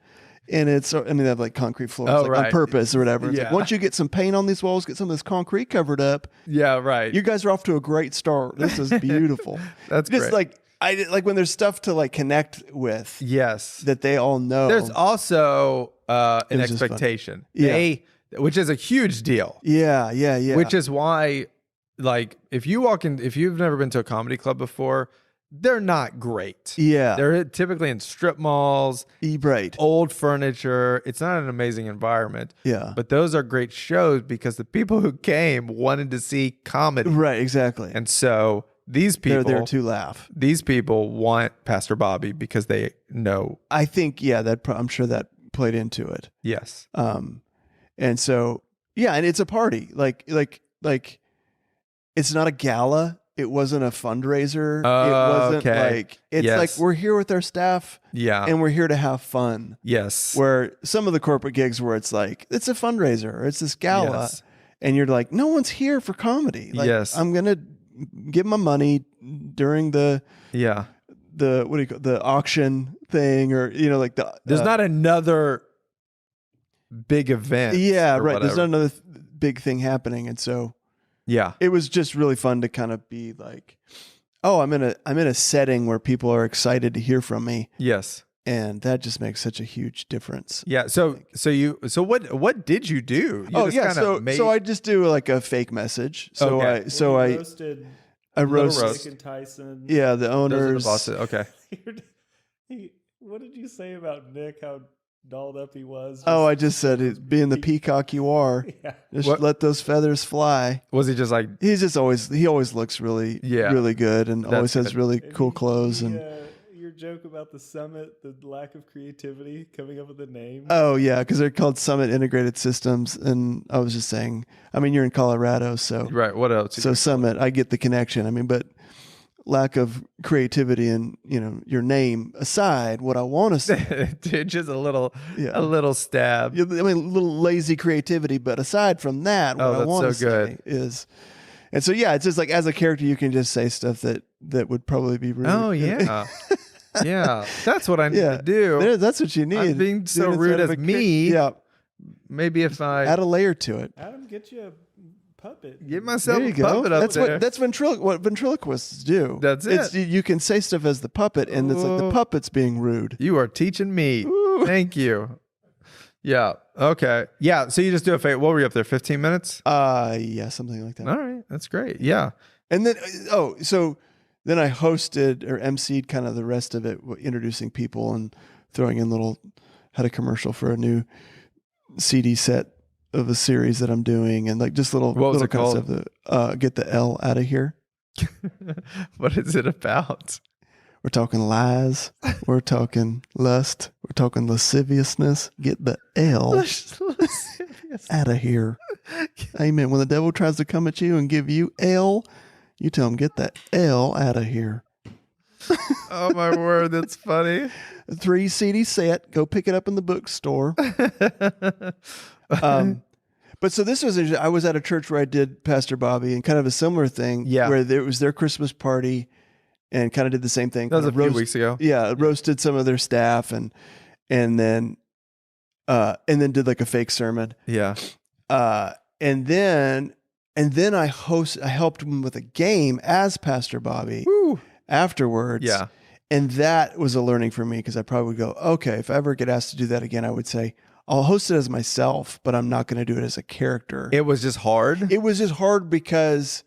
S2: And they have like concrete floors on purpose or whatever. It's like, once you get some paint on these walls, get some of this concrete covered up.
S1: Yeah, right.
S2: You guys are off to a great start. This is beautiful.
S1: That's just
S2: great. I like when there's stuff to like connect with.
S1: Yes.
S2: That they all know.
S1: There's also an expectation. Which is a huge deal.
S2: Yeah.
S1: Which is why, like, if you've never been to a comedy club before, they're not great.
S2: Yeah.
S1: They're typically in strip malls.
S2: Right.
S1: Old furniture. It's not an amazing environment.
S2: Yeah.
S1: But those are great shows because the people who came wanted to see comedy.
S2: Right, exactly.
S1: And so these people,
S2: they're there to laugh.
S1: These people want Pastor Bobby because they know.
S2: I think, I'm sure that played into it.
S1: Yes.
S2: And so, and it's a party. Like it's not a gala. It wasn't a fundraiser. It wasn't like, it's like we're here with our staff.
S1: Yeah.
S2: And we're here to have fun.
S1: Yes.
S2: Where some of the corporate gigs where it's like, it's a fundraiser, or it's this gala.
S1: Yes.
S2: And you're like, no one's here for comedy. Like,
S1: yes.
S2: I'm going to give my money during the auction thing, or like
S1: there's not another big event.
S2: Yeah, right.
S1: Whatever.
S2: There's not another big thing happening, and so it was just really fun to kind of be like, oh, I'm in a setting where people are excited to hear from me.
S1: Yes.
S2: And that just makes such a huge difference.
S1: Yeah. So what did you do?
S2: So I just do like a fake message. So I roasted
S3: Nick and Tyson.
S2: Yeah, the owners.
S1: Those are the bosses.
S3: Okay. What did you say about Nick? How dolled up he was?
S2: I just said it, being the peacock you are. Yeah. Just let those feathers fly.
S1: Was he just like?
S2: He always looks really really good, and always has really cool clothes and.
S3: Your joke about the Summit, the lack of creativity coming up with the name.
S2: Oh yeah, because they're called Summit Integrated Systems, and I was just saying, you're in Colorado, so
S1: right. What else?
S2: So Summit, I get the connection. But lack of creativity and your name aside, what I want to say,
S1: dude, just a little stab.
S2: A little lazy creativity, but aside from that, what I want to say is. And so it's just like, as a character, you can just say stuff that would probably be rude.
S1: Oh yeah. Yeah, that's what I need to do.
S2: That's what you need.
S1: I'm being so rude as me.
S2: Yeah.
S1: Maybe if I
S2: add a layer to it.
S3: Adam, get you a puppet.
S1: Give myself a puppet up there.
S2: That's what ventriloquists do.
S1: That's it.
S2: You can say stuff as the puppet, and it's like the puppet's being rude.
S1: You are teaching me. Ooh. Thank you. Yeah. Okay. Yeah. So you just do a fake. What were you up there? 15 minutes?
S2: Yeah, something like that.
S1: All right. That's great. Yeah.
S2: And then, then I hosted or emceed kind of the rest of it, introducing people and throwing in had a commercial for a new CD set of a series that I'm doing, and like just little
S1: kind
S2: of stuff. Get the L out of here.
S1: What is it about?
S2: We're talking lies. We're talking lust. We're talking lasciviousness. Get the L out of here. Amen. When the devil tries to come at you and give you L, you tell him, get the L out of here.
S1: Oh, my word. That's funny.
S2: 3 CD set. Go pick it up in the bookstore. But so this was, I was at a church where I did Pastor Bobby, and kind of a similar thing. Yeah. Where it was their Christmas party. And kind of did the same thing.
S1: That was a few weeks ago.
S2: Yeah, roasted some of their staff, and then did like a fake sermon.
S1: Yeah.
S2: And then I helped them with a game as Pastor Bobby.
S1: Woo.
S2: Afterwards.
S1: Yeah.
S2: And that was a learning for me because I probably would go, okay, if I ever get asked to do that again, I would say, I'll host it as myself, but I'm not going to do it as a character.
S1: It was just hard?
S2: It was just hard because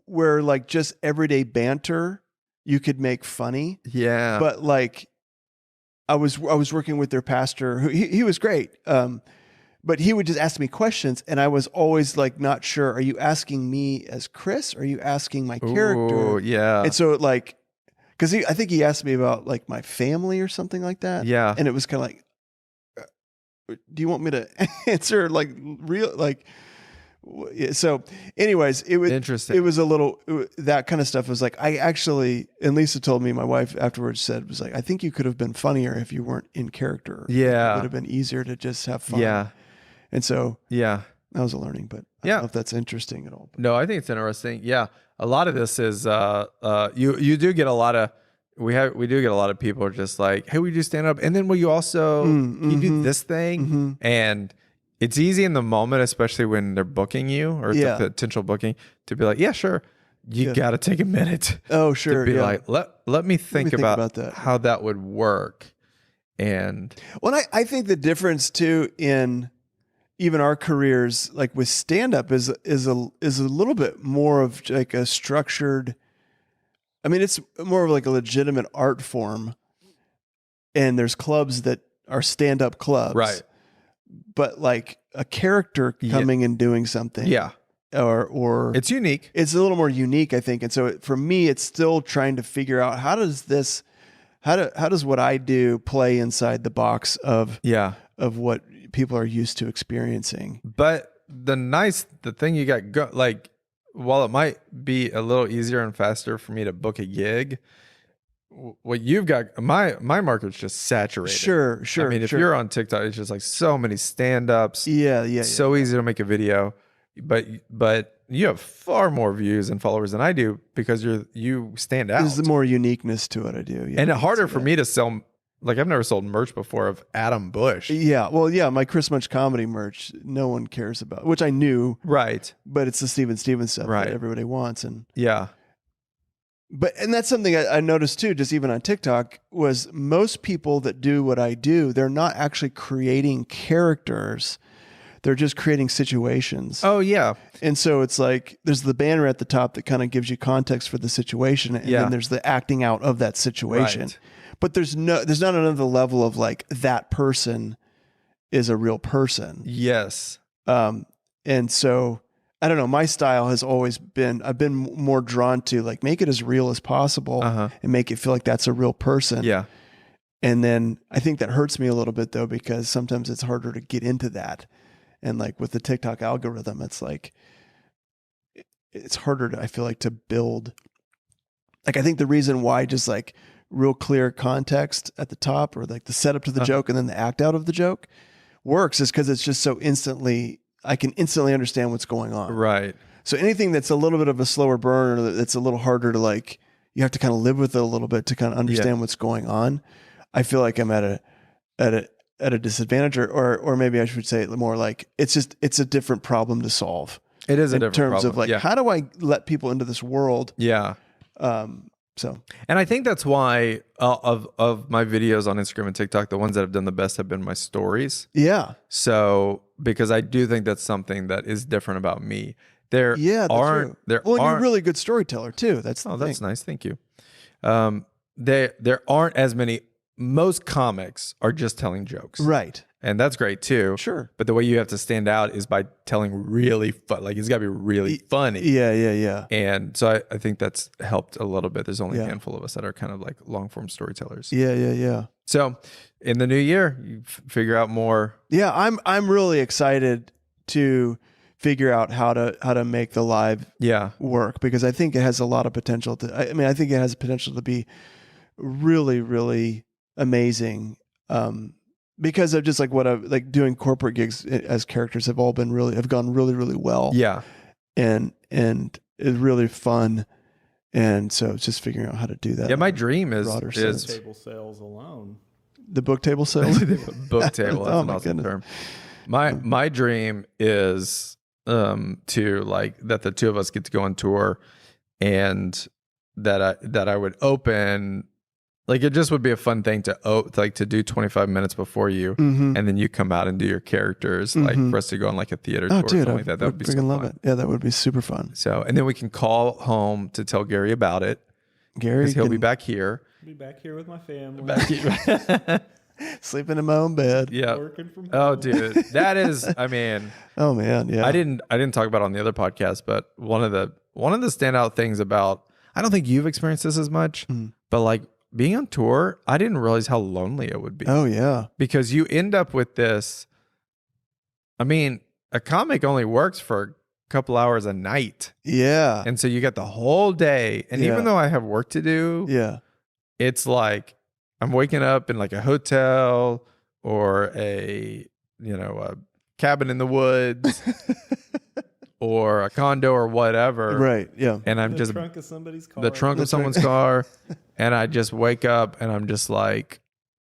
S2: where like just everyday banter, you could make funny.
S1: Yeah.
S2: But like I was working with their pastor, who he was great. But he would just ask me questions and I was always like, not sure. Are you asking me as Chris? Or are you asking my character?
S1: Ooh, yeah.
S2: And so like, because I think he asked me about like my family or something like that.
S1: Yeah.
S2: And it was kind of like, do you want me to answer like real, like, so anyways, it was
S1: interesting.
S2: It was a little, that kind of stuff was like, I actually, and Lisa told me, my wife afterwards said, was like, I think you could have been funnier if you weren't in character.
S1: Yeah.
S2: It would have been easier to just have fun.
S1: Yeah.
S2: And so,
S1: yeah,
S2: that was a learning, but I don't know if that's interesting at all. But.
S1: No, I think it's interesting. Yeah. A lot of this is, you do get a lot of, we do get a lot of people are just like, hey, we do stand up. And then will you also, you do this thing? And it's easy in the moment, especially when they're booking you or it's a potential booking, to be like, yeah, sure. You got to take a minute.
S2: Oh, sure.
S1: To be like, let me think about
S2: that.
S1: How that would work. And
S2: well, I think the difference too in even our careers, like with stand up, is a little bit more of like a structured. I mean, it's more of like a legitimate art form, and there's clubs that are stand up clubs,
S1: right?
S2: But like a character coming and doing something, or
S1: it's unique.
S2: It's a little more unique, I think. And so for me, it's still trying to figure out how does what I do play inside the box of what people are used to experiencing.
S1: But the thing you got like, while it might be a little easier and faster for me to book a gig, what you've got, my market's just saturated.
S2: Sure. I
S1: mean, if you're on TikTok, it's just like so many stand-ups.
S2: Yeah.
S1: So easy to make a video, but you have far more views and followers than I do because you stand out.
S2: There's the more uniqueness to what I do. Yeah,
S1: and it's harder for me to sell. Like I've never sold merch before of Adam Bush.
S2: Yeah. Well, yeah, my Chris Munch comedy merch, no one cares about, which I knew.
S1: Right.
S2: But it's the Steven Stevens stuff that everybody wants. And that's something I noticed too, just even on TikTok, was most people that do what I do, they're not actually creating characters. They're just creating situations.
S1: Oh, yeah.
S2: And so it's like, there's the banner at the top that kind of gives you context for the situation. And then there's the acting out of that situation. Right. But there's not another level of like, that person is a real person.
S1: Yes.
S2: And so, I don't know, my style has always been, I've been more drawn to like, make it as real as possible and make it feel like that's a real person.
S1: Yeah.
S2: And then I think that hurts me a little bit though, because sometimes it's harder to get into that. And like with the TikTok algorithm, it's like, it's harder to, I feel like, to build. Like, I think the reason why just like real clear context at the top or like the setup to the joke and then the act out of the joke works is because it's just so I can instantly understand what's going on.
S1: Right.
S2: So anything that's a little bit of a slower burn or that's a little harder to like, you have to kind of live with it a little bit to kind of understand what's going on. I feel like I'm at a disadvantage or maybe I should say it more like it's a different problem to solve.
S1: It is a different problem.
S2: In terms of like, how do I let people into this world?
S1: Yeah.
S2: And
S1: I think that's why of my videos on Instagram and TikTok, the ones that have done the best have been my stories.
S2: Yeah.
S1: So because I do think that's something that is different about me. You're
S2: a really good storyteller too. That's
S1: nice. Thank you. There aren't as many. Most comics are just telling jokes.
S2: Right.
S1: And that's great too.
S2: Sure.
S1: But the way you have to stand out is by telling really like it's gotta be really funny.
S2: Yeah.
S1: And so I think that's helped a little bit. There's only a handful of us that are kind of like long form storytellers.
S2: Yeah.
S1: So in the new year, you figure out more.
S2: Yeah. I'm really excited to figure out how to make the live work because I think it has a lot of potential I think it has potential to be really, really amazing. Because of just like what I've like doing corporate gigs as characters have gone really, really well.
S1: Yeah.
S2: And it's really fun. And so it's just figuring out how to do that.
S1: Yeah. My dream is
S3: table sales alone.
S2: The book table sales.
S1: Book table. That's an awesome term. My dream is to like that the two of us get to go on tour and that I would open Like it just would be a fun thing to do 25 minutes before you, and then you come out and do your characters, like for us to go on like a theater tour or something like that. That would be so
S2: love
S1: fun.
S2: It. Yeah, that would be super fun.
S1: So, and then we can call home to tell Gary about it.
S2: Gary,
S1: he'll be back here.
S3: Be back here with my family.
S2: Sleeping in my own bed.
S1: Yeah.
S3: Working from home.
S1: Oh, dude, that is. I mean.
S2: Oh man, yeah.
S1: I didn't talk about it on the other podcast, but one of the standout things about, I don't think you've experienced this as much, but like being on tour, I didn't realize how lonely it would be.
S2: Oh yeah,
S1: because you end up with this. I mean, a comic only works for a couple hours a night.
S2: Yeah,
S1: and so you get the whole day, and even though I have work to do, it's like I'm waking up in like a hotel or a cabin in the woods or a condo or whatever.
S2: Right. Yeah.
S1: And I'm just
S3: trunk of somebody's car.
S1: The trunk of someone's car. And I just wake up and I'm just like,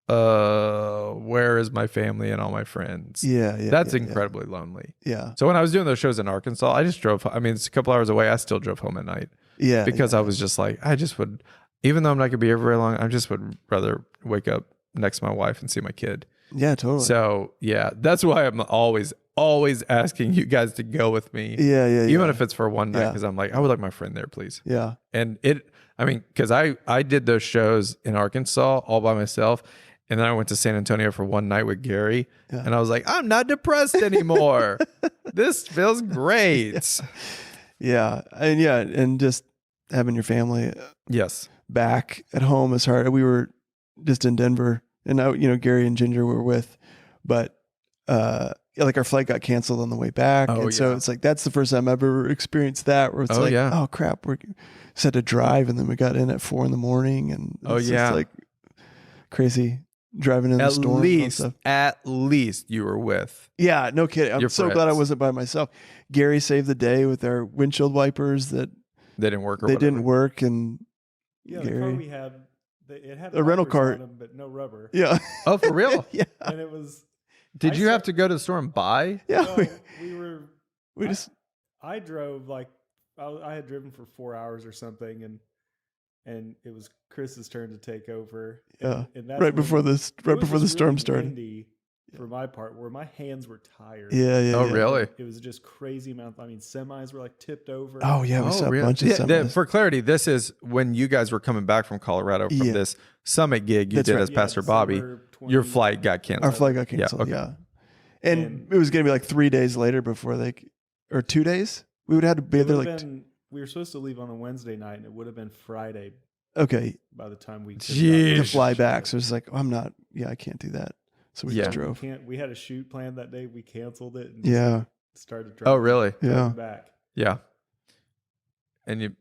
S1: where is my family and all my friends?
S2: Yeah.
S1: That's incredibly lonely.
S2: Yeah.
S1: So when I was doing those shows in Arkansas, I just drove. I mean, it's a couple hours away. I still drove home at night.
S2: Yeah.
S1: Because I was just like, I just would, even though I'm not going to be here very long, I just would rather wake up next to my wife and see my kid.
S2: Yeah, totally.
S1: So yeah, that's why I'm always asking you guys to go with me.
S2: Yeah.
S1: Even if it's for one night, because I'm like, I would like my friend there, please.
S2: Yeah.
S1: And because I did those shows in Arkansas all by myself, and then I went to San Antonio for one night with Gary, and I was like, I'm not depressed anymore. This feels great.
S2: Yeah, and just having your family, back at home is hard. We were just in Denver. And now, Gary and Ginger were with, but like our flight got canceled on the way back. So it's like, that's the first time I've ever experienced that, where it's oh crap, we just had to drive, and then we got in at 4 a.m. and it's just like crazy driving in the storm. At
S1: least you were with.
S2: Yeah, no kidding. I'm so glad I wasn't by myself. Gary saved the day with our windshield wipers that
S1: they didn't work.
S2: They didn't work, and
S3: Gary, the car we had. It had
S2: a rental car,
S3: but no rubber.
S2: Yeah.
S1: Oh, for real?
S2: Yeah.
S3: And it was.
S1: Did you have to go to the store and buy?
S2: Yeah.
S3: No, I drove like I had driven for 4 hours or something, and it was Chris's turn to take over.
S2: Yeah.
S3: And that's
S2: right before the storm started.
S3: Windy for my part, where my hands were tired.
S2: Yeah.
S1: Oh, really?
S3: It was just crazy amount. I mean, semis were like tipped over.
S2: Oh yeah, we saw a bunch of semis.
S1: For clarity, this is when you guys were coming back from Colorado from this summit gig you did as Pastor Bobby. Your flight got canceled.
S2: Our flight got canceled. Yeah. And it was going to be like 3 days later before or 2 days. We would have to be there
S3: we were supposed to leave on a Wednesday night, and it would have been Friday.
S2: Okay.
S3: By the time we
S2: to fly back, so it's like, I can't do that. So we just drove.
S3: We had a shoot planned that day. We canceled it.
S2: And
S3: started driving.
S1: Oh, really?
S2: Yeah.
S3: Back.
S1: Yeah. And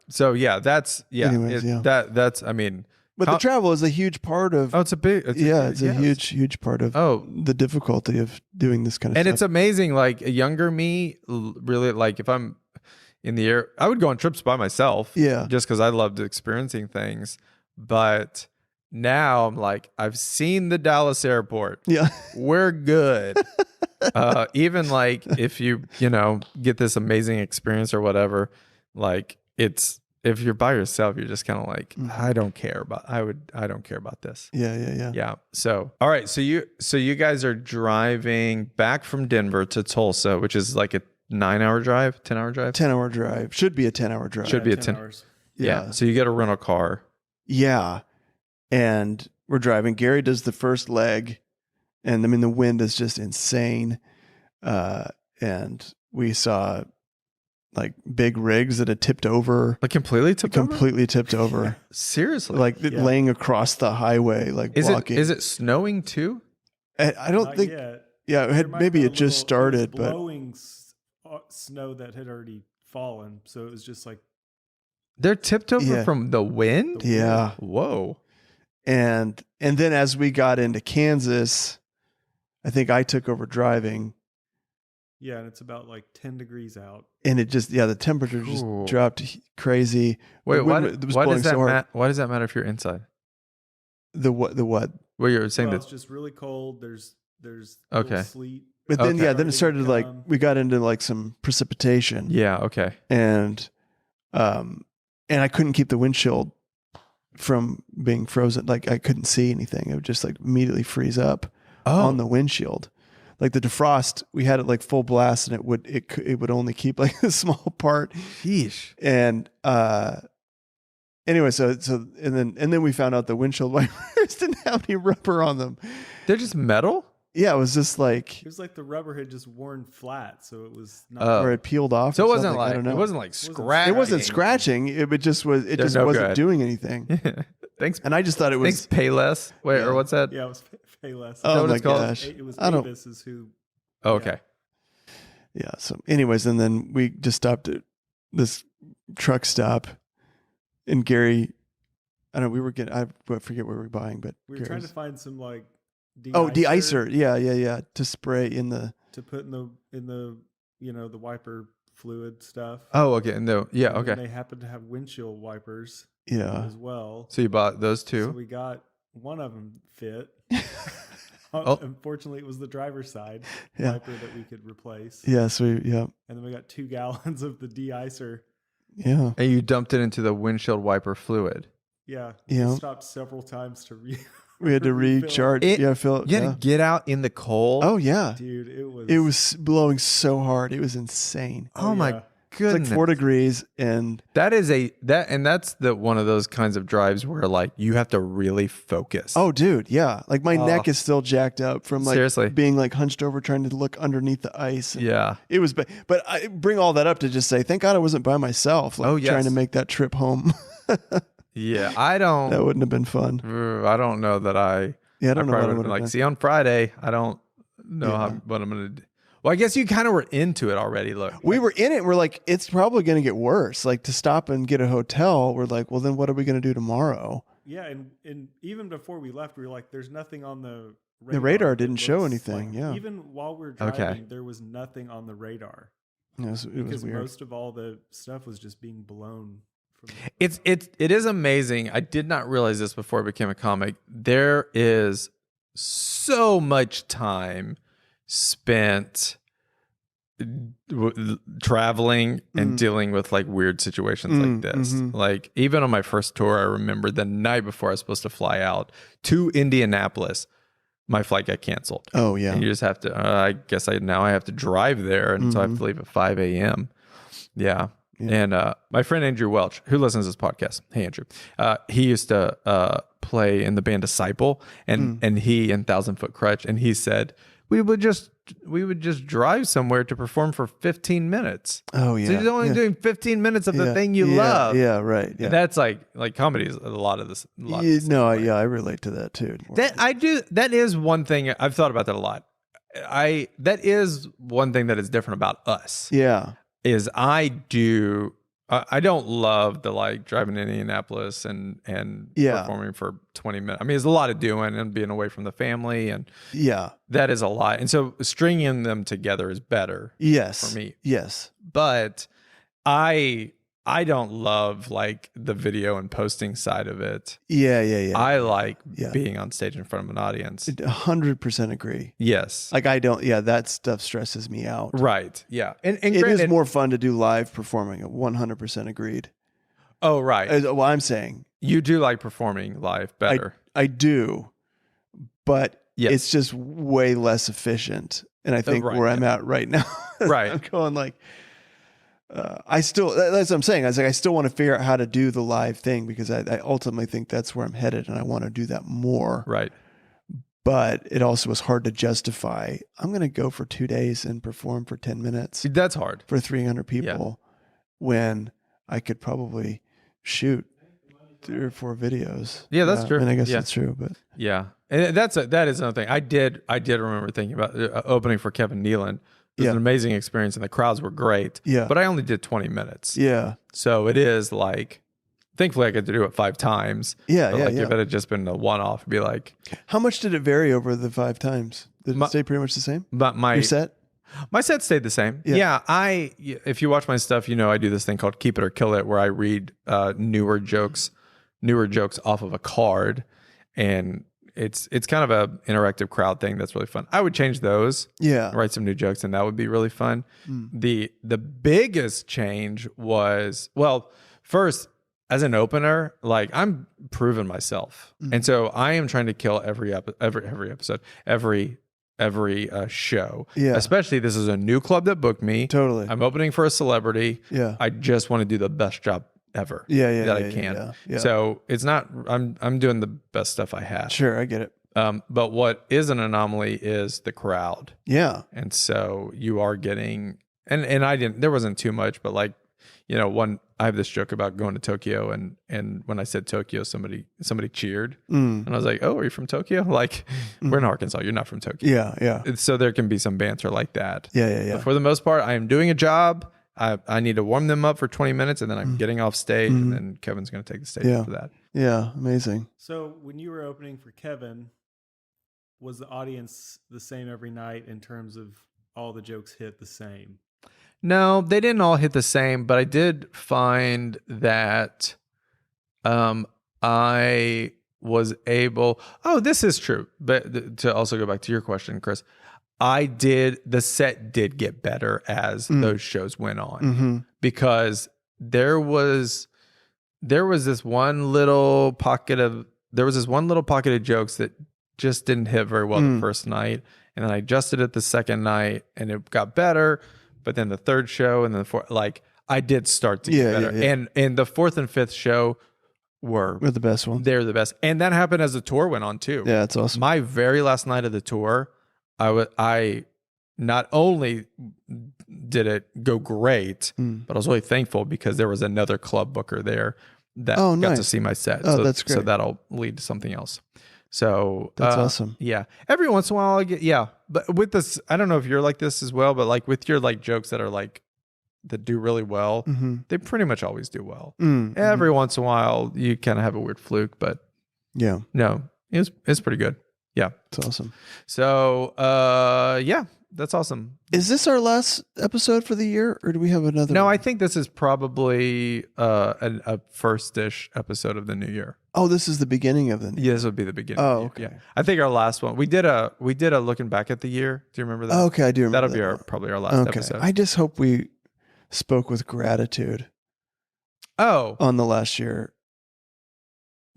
S1: So that's
S2: Anyways,
S1: that's I mean.
S2: But the travel is a huge part of.
S1: Oh, it's
S2: a huge part of. The difficulty of doing this kind of stuff.
S1: And it's amazing. Like a younger me, really, like if I'm in the air, I would go on trips by myself.
S2: Yeah.
S1: Just because I loved experiencing things, but. Now I'm like, I've seen the Dallas airport.
S2: Yeah.
S1: We're good. Even like if you get this amazing experience or whatever, like if you're by yourself, you're just kind of like, I don't care about this.
S2: Yeah.
S1: So, all right. So you guys are driving back from Denver to Tulsa, which is like a 9-hour drive, 10-hour drive?
S2: 10-hour drive. Should be a 10-hour drive.
S1: Should be a 10
S3: hours.
S1: Yeah. So you get a rental car.
S2: Yeah. And we're driving. Gary does the first leg, and I mean the wind is just insane. And we saw like big rigs that had tipped over,
S1: like completely
S2: tipped over.
S1: Seriously,
S2: like laying across the highway, like blocking.
S1: Is it snowing too?
S2: I don't think.
S3: Yet.
S2: Yeah, it just started, but
S3: blowing snow that had already fallen, so it was just like
S1: they're tipped over from the wind.
S2: Yeah.
S1: Whoa.
S2: And then as we got into Kansas, I think I took over driving.
S3: Yeah, and it's about like 10 degrees out.
S2: And it just the temperature just dropped crazy.
S1: Wait, why does that matter if you're inside?
S2: The what?
S1: Well, you're saying
S3: it's just really cold. There's sleet.
S2: But then then it started like we got into like some precipitation.
S1: Yeah, okay.
S2: And I couldn't keep the windshield from being frozen. Like I couldn't see anything. It would just like immediately freeze up on the windshield. Like the defrost, we had it like full blast, and it would only keep like a small part.
S1: Sheesh.
S2: And anyway, so and then we found out the windshield wipers didn't have any rubber on them.
S1: They're just metal?
S2: Yeah, it was just like
S3: it was like the rubber had just worn flat, so it was not
S2: or it peeled off.
S1: So it wasn't
S2: something.
S1: like
S2: I don't know.
S1: it wasn't like scratching.
S2: It wasn't scratching. It just wasn't doing anything.
S1: Thanks.
S2: And I just thought it was
S1: Thanks Payless. Wait, or what's that?
S3: Yeah, it was Payless.
S2: Oh my
S1: called?
S2: gosh.
S3: It was
S2: I
S3: Avis is who.
S1: Oh, okay.
S2: Yeah. So anyways, and then we just stopped at this truck stop, and Gary, I don't know, I forget what we were buying, but
S3: we were trying to find some like
S2: de-icer. Yeah. To spray
S3: to put in the the wiper fluid stuff.
S1: Oh, okay. Okay.
S3: And they happened to have windshield wipers.
S2: Yeah.
S3: As well.
S1: So you bought those two?
S3: So we got one of them fit. Unfortunately, it was the driver's side wiper that we could replace.
S2: Yes, And
S3: then we got 2 gallons of the de-icer.
S2: Yeah.
S1: And you dumped it into the windshield wiper fluid.
S3: Yeah.
S2: Yeah.
S3: We stopped several times to
S2: we had to recharge. Fill it.
S1: You had to get out in the cold.
S2: Oh yeah,
S3: dude,
S2: it was blowing so hard. It was insane.
S1: Oh my goodness.
S2: It's like 4 degrees, and
S1: that's one of those kinds of drives where like you have to really focus.
S2: Oh dude, yeah. Like my neck is still jacked up from like
S1: seriously
S2: being like hunched over trying to look underneath the ice.
S1: Yeah.
S2: It was but I bring all that up to just say thank God I wasn't by myself like trying to make that trip home.
S1: Yeah,
S2: that wouldn't have been fun.
S1: I don't know that I
S2: don't know what it would
S1: like
S2: been.
S1: See on Friday, I don't know what I'm going to do. Well, I guess you kind of were into it already. Look,
S2: we were in it. We're like, it's probably going to get worse. Like to stop and get a hotel. We're like, well, then what are we going to do tomorrow?
S3: Yeah, and even before we left, we were like, there's nothing on the radar.
S2: The radar didn't show anything.
S3: Like, even while we were driving, there was nothing on the radar.
S2: It was
S3: because
S2: weird.
S3: Most of all the stuff was just being blown.
S1: It is amazing. I did not realize this before I became a comic. There is so much time spent traveling and dealing with like weird situations like this. Like even on my first tour, I remember the night before I was supposed to fly out to Indianapolis, my flight got canceled.
S2: Oh yeah.
S1: And you just have to, I guess now I have to drive there. And so I have to leave at 5 a.m. Yeah. And my friend Andrew Welch, who listens to this podcast, hey Andrew, he used to play in the band Disciple, and he in Thousand Foot Crutch, and he said we would just drive somewhere to perform for 15 minutes.
S2: Oh yeah,
S1: so you're only doing 15 minutes of the thing you love.
S2: Yeah, right. Yeah,
S1: and that's like comedy is a lot of this.
S2: I relate to that too.
S1: That is one thing I've thought about that a lot. That is one thing that is different about us.
S2: Yeah.
S1: Is I don't love the like driving to Indianapolis and performing for 20 minutes. I mean, there's a lot of doing and being away from the family, and that is a lot. And so stringing them together is better.
S2: Yes,
S1: for me.
S2: Yes,
S1: but I don't love like the video and posting side of it.
S2: Yeah.
S1: I like being on stage in front of an audience.
S2: 100% agree.
S1: Yes.
S2: Like I don't, that stuff stresses me out.
S1: Right. Yeah. And
S2: it is more fun to do live performing. 100% agreed.
S1: Oh, right.
S2: Well, I'm saying.
S1: You do like performing live better.
S2: I do, but it's just way less efficient. And I think where I'm at right now,
S1: right.
S2: I'm going like, that's what I'm saying. I still want to figure out how to do the live thing because I ultimately think that's where I'm headed and I want to do that more.
S1: Right.
S2: But it also was hard to justify. I'm going to go for 2 days and perform for 10 minutes.
S1: That's hard.
S2: For 300 people when I could probably shoot 3 or 4 videos.
S1: Yeah, that's true.
S2: And I guess that's true, but
S1: yeah. And that is another thing. I did remember thinking about opening for Kevin Nealon. It was an amazing experience and the crowds were great.
S2: Yeah.
S1: But I only did 20 minutes.
S2: Yeah.
S1: So it is like, thankfully I get to do it 5 times.
S2: Yeah.
S1: But if it had just been a one-off, it'd be like.
S2: How much did it vary over the 5 times? Did it stay pretty much the same?
S1: But
S2: your set?
S1: My set stayed the same. Yeah. If you watch my stuff, I do this thing called Keep It or Kill It, where I read newer jokes off of a card, and it's kind of a interactive crowd thing that's really fun. I would change those.
S2: Yeah.
S1: Write some new jokes, and that would be really fun. The biggest change was, well, first as an opener, like I'm proving myself. And so I am trying to kill every episode, every show.
S2: Yeah.
S1: Especially this is a new club that booked me.
S2: Totally.
S1: I'm opening for a celebrity.
S2: Yeah.
S1: I just want to do the best job ever.
S2: That
S1: I can.
S2: Yeah.
S1: So it's not, I'm doing the best stuff I have.
S2: Sure. I get it.
S1: But what is an anomaly is the crowd.
S2: Yeah.
S1: And so you are getting, and there wasn't too much, but like, I have this joke about going to Tokyo, and when I said Tokyo, somebody cheered, and I was like, "Oh, are you from Tokyo?" Like, we're in Arkansas. You're not from Tokyo.
S2: Yeah.
S1: So there can be some banter like that.
S2: Yeah.
S1: But for the most part, I am doing a job. I need to warm them up for 20 minutes, and then I'm getting off stage, and then Kevin's going to take the stage after that.
S2: Yeah, amazing.
S3: So when you were opening for Kevin, was the audience the same every night in terms of all the jokes hit the same?
S1: No, they didn't all hit the same, but I did find that I was able. Oh, this is true. But to also go back to your question, Chris, the set did get better as those shows went on because there was this one little pocket of jokes that just didn't hit very well the first night, and then I adjusted it the second night, and it got better. But then the third show and then the fourth, like I did start to get better.
S2: Yeah.
S1: And the fourth and fifth show were
S2: the best ones.
S1: They're the best. And that happened as the tour went on too.
S2: Yeah, it's awesome.
S1: My very last night of the tour, I not only did it go great, but I was really thankful because there was another club booker there that got to see my set.
S2: Oh, that's great.
S1: So that'll lead to something else. So
S2: that's awesome.
S1: Yeah. Every once in a while I get, but with this, I don't know if you're like this as well, but like with your like jokes that are like, that do really well, they pretty much always do well. Every once in a while you kind of have a weird fluke, but no, it's pretty good. Yeah.
S2: It's awesome.
S1: So, that's awesome.
S2: Is this our last episode for the year, or do we have another?
S1: No, I think this is probably a first-ish episode of the new year.
S2: Oh, this is the beginning of the new year.
S1: Yeah, this would be the beginning.
S2: Oh, okay.
S1: Yeah. I think our last one, we did a looking back at the year. Do you remember that?
S2: Oh, okay, I do remember.
S1: That'll be probably our last episode.
S2: I just hope we spoke with gratitude.
S1: Oh,
S2: on the last year.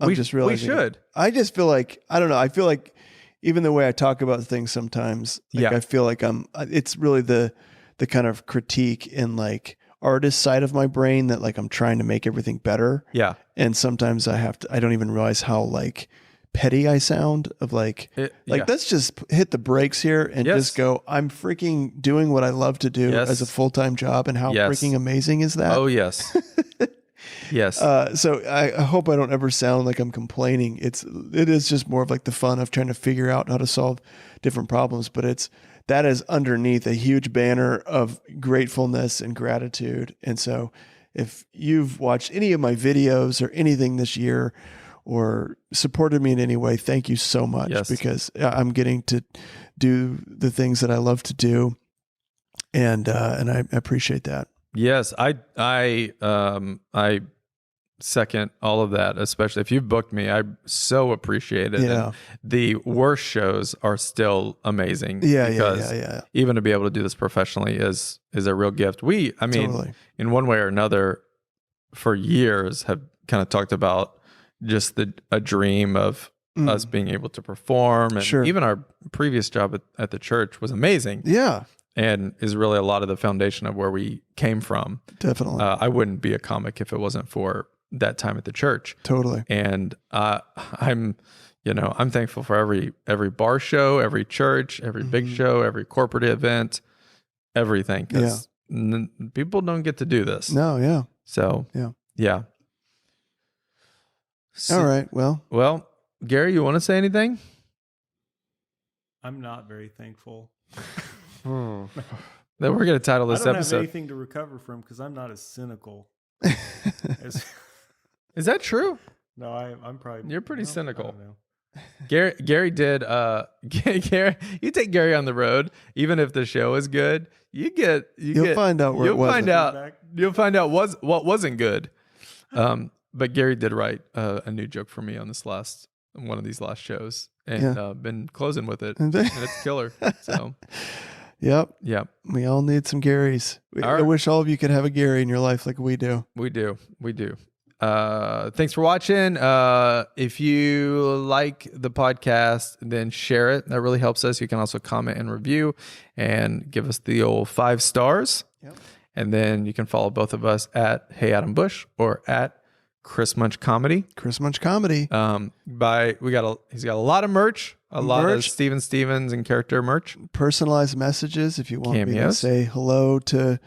S1: We should.
S2: I just feel like, I don't know. I feel like even the way I talk about things sometimes, I feel like it's really the kind of critique in like artist side of my brain that like I'm trying to make everything better.
S1: Yeah.
S2: And sometimes I don't even realize how like petty I sound of let's just hit the brakes here and just go, I'm freaking doing what I love to do as a full-time job. And how freaking amazing is that?
S1: Oh, yes. Yes.
S2: So I hope I don't ever sound like I'm complaining. It is just more of like the fun of trying to figure out how to solve different problems. But that is underneath a huge banner of gratefulness and gratitude. And so if you've watched any of my videos or anything this year or supported me in any way, thank you so much because I'm getting to do the things that I love to do. And I appreciate that.
S1: Yes, I second all of that, especially if you've booked me. I so appreciate it.
S2: Yeah.
S1: And the worst shows are still amazing.
S2: Yeah.
S1: Even to be able to do this professionally is a real gift. Totally. In one way or another, for years have kind of talked about just a dream of us being able to perform. And even our previous job at the church was amazing.
S2: Yeah.
S1: And is really a lot of the foundation of where we came from.
S2: Definitely.
S1: I wouldn't be a comic if it wasn't for that time at the church.
S2: Totally.
S1: And I'm thankful for every bar show, every church, every big show, every corporate event, everything. Because people don't get to do this.
S2: No, yeah.
S1: So, yeah. So,
S2: all right. Well,
S1: Gary, you want to say anything?
S3: I'm not very thankful.
S1: Then we're going to title this episode.
S3: I don't have anything to recover from because I'm not as cynical.
S1: Is that true?
S3: No, I'm probably.
S1: You're pretty cynical. Gary did. Gary, you take Gary on the road, even if the show is good. You'll
S2: find out where it wasn't.
S1: You'll find out what wasn't good. But Gary did write a new joke for me on one of these last shows, and been closing with it, and it's killer. So.
S2: Yep.
S1: We
S2: all need some Garys. I wish all of you could have a Gary in your life like we do.
S1: We do. Thanks for watching. If you like the podcast, then share it. That really helps us. You can also comment and review and give us the old 5 stars.
S2: Yep.
S1: And then you can follow both of us at Hey Adam Bush or at Chris Munch Comedy.
S2: Chris Munch Comedy.
S1: He's got a lot of merch, a lot of Steven Stevens and character merch.
S2: Personalized messages if you want
S1: Cameos.
S2: me to say hello to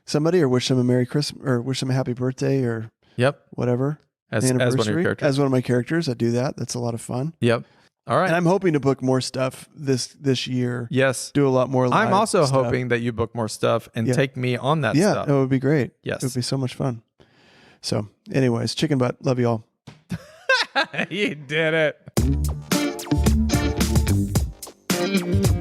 S2: somebody or wish them a Merry Christmas or wish them a happy birthday or whatever.
S1: As one of your characters.
S2: As one of my characters, I do that. That's a lot of fun.
S1: Yep. All right.
S2: And I'm hoping to book more stuff this year.
S1: Yes.
S2: Do a lot more live
S1: I'm also
S2: stuff.
S1: hoping that you book more stuff and take me on that stuff.
S2: Yeah, it would be great.
S1: Yes.
S2: It would be so much fun. So, anyways, chicken butt. Love you all.
S1: You did it.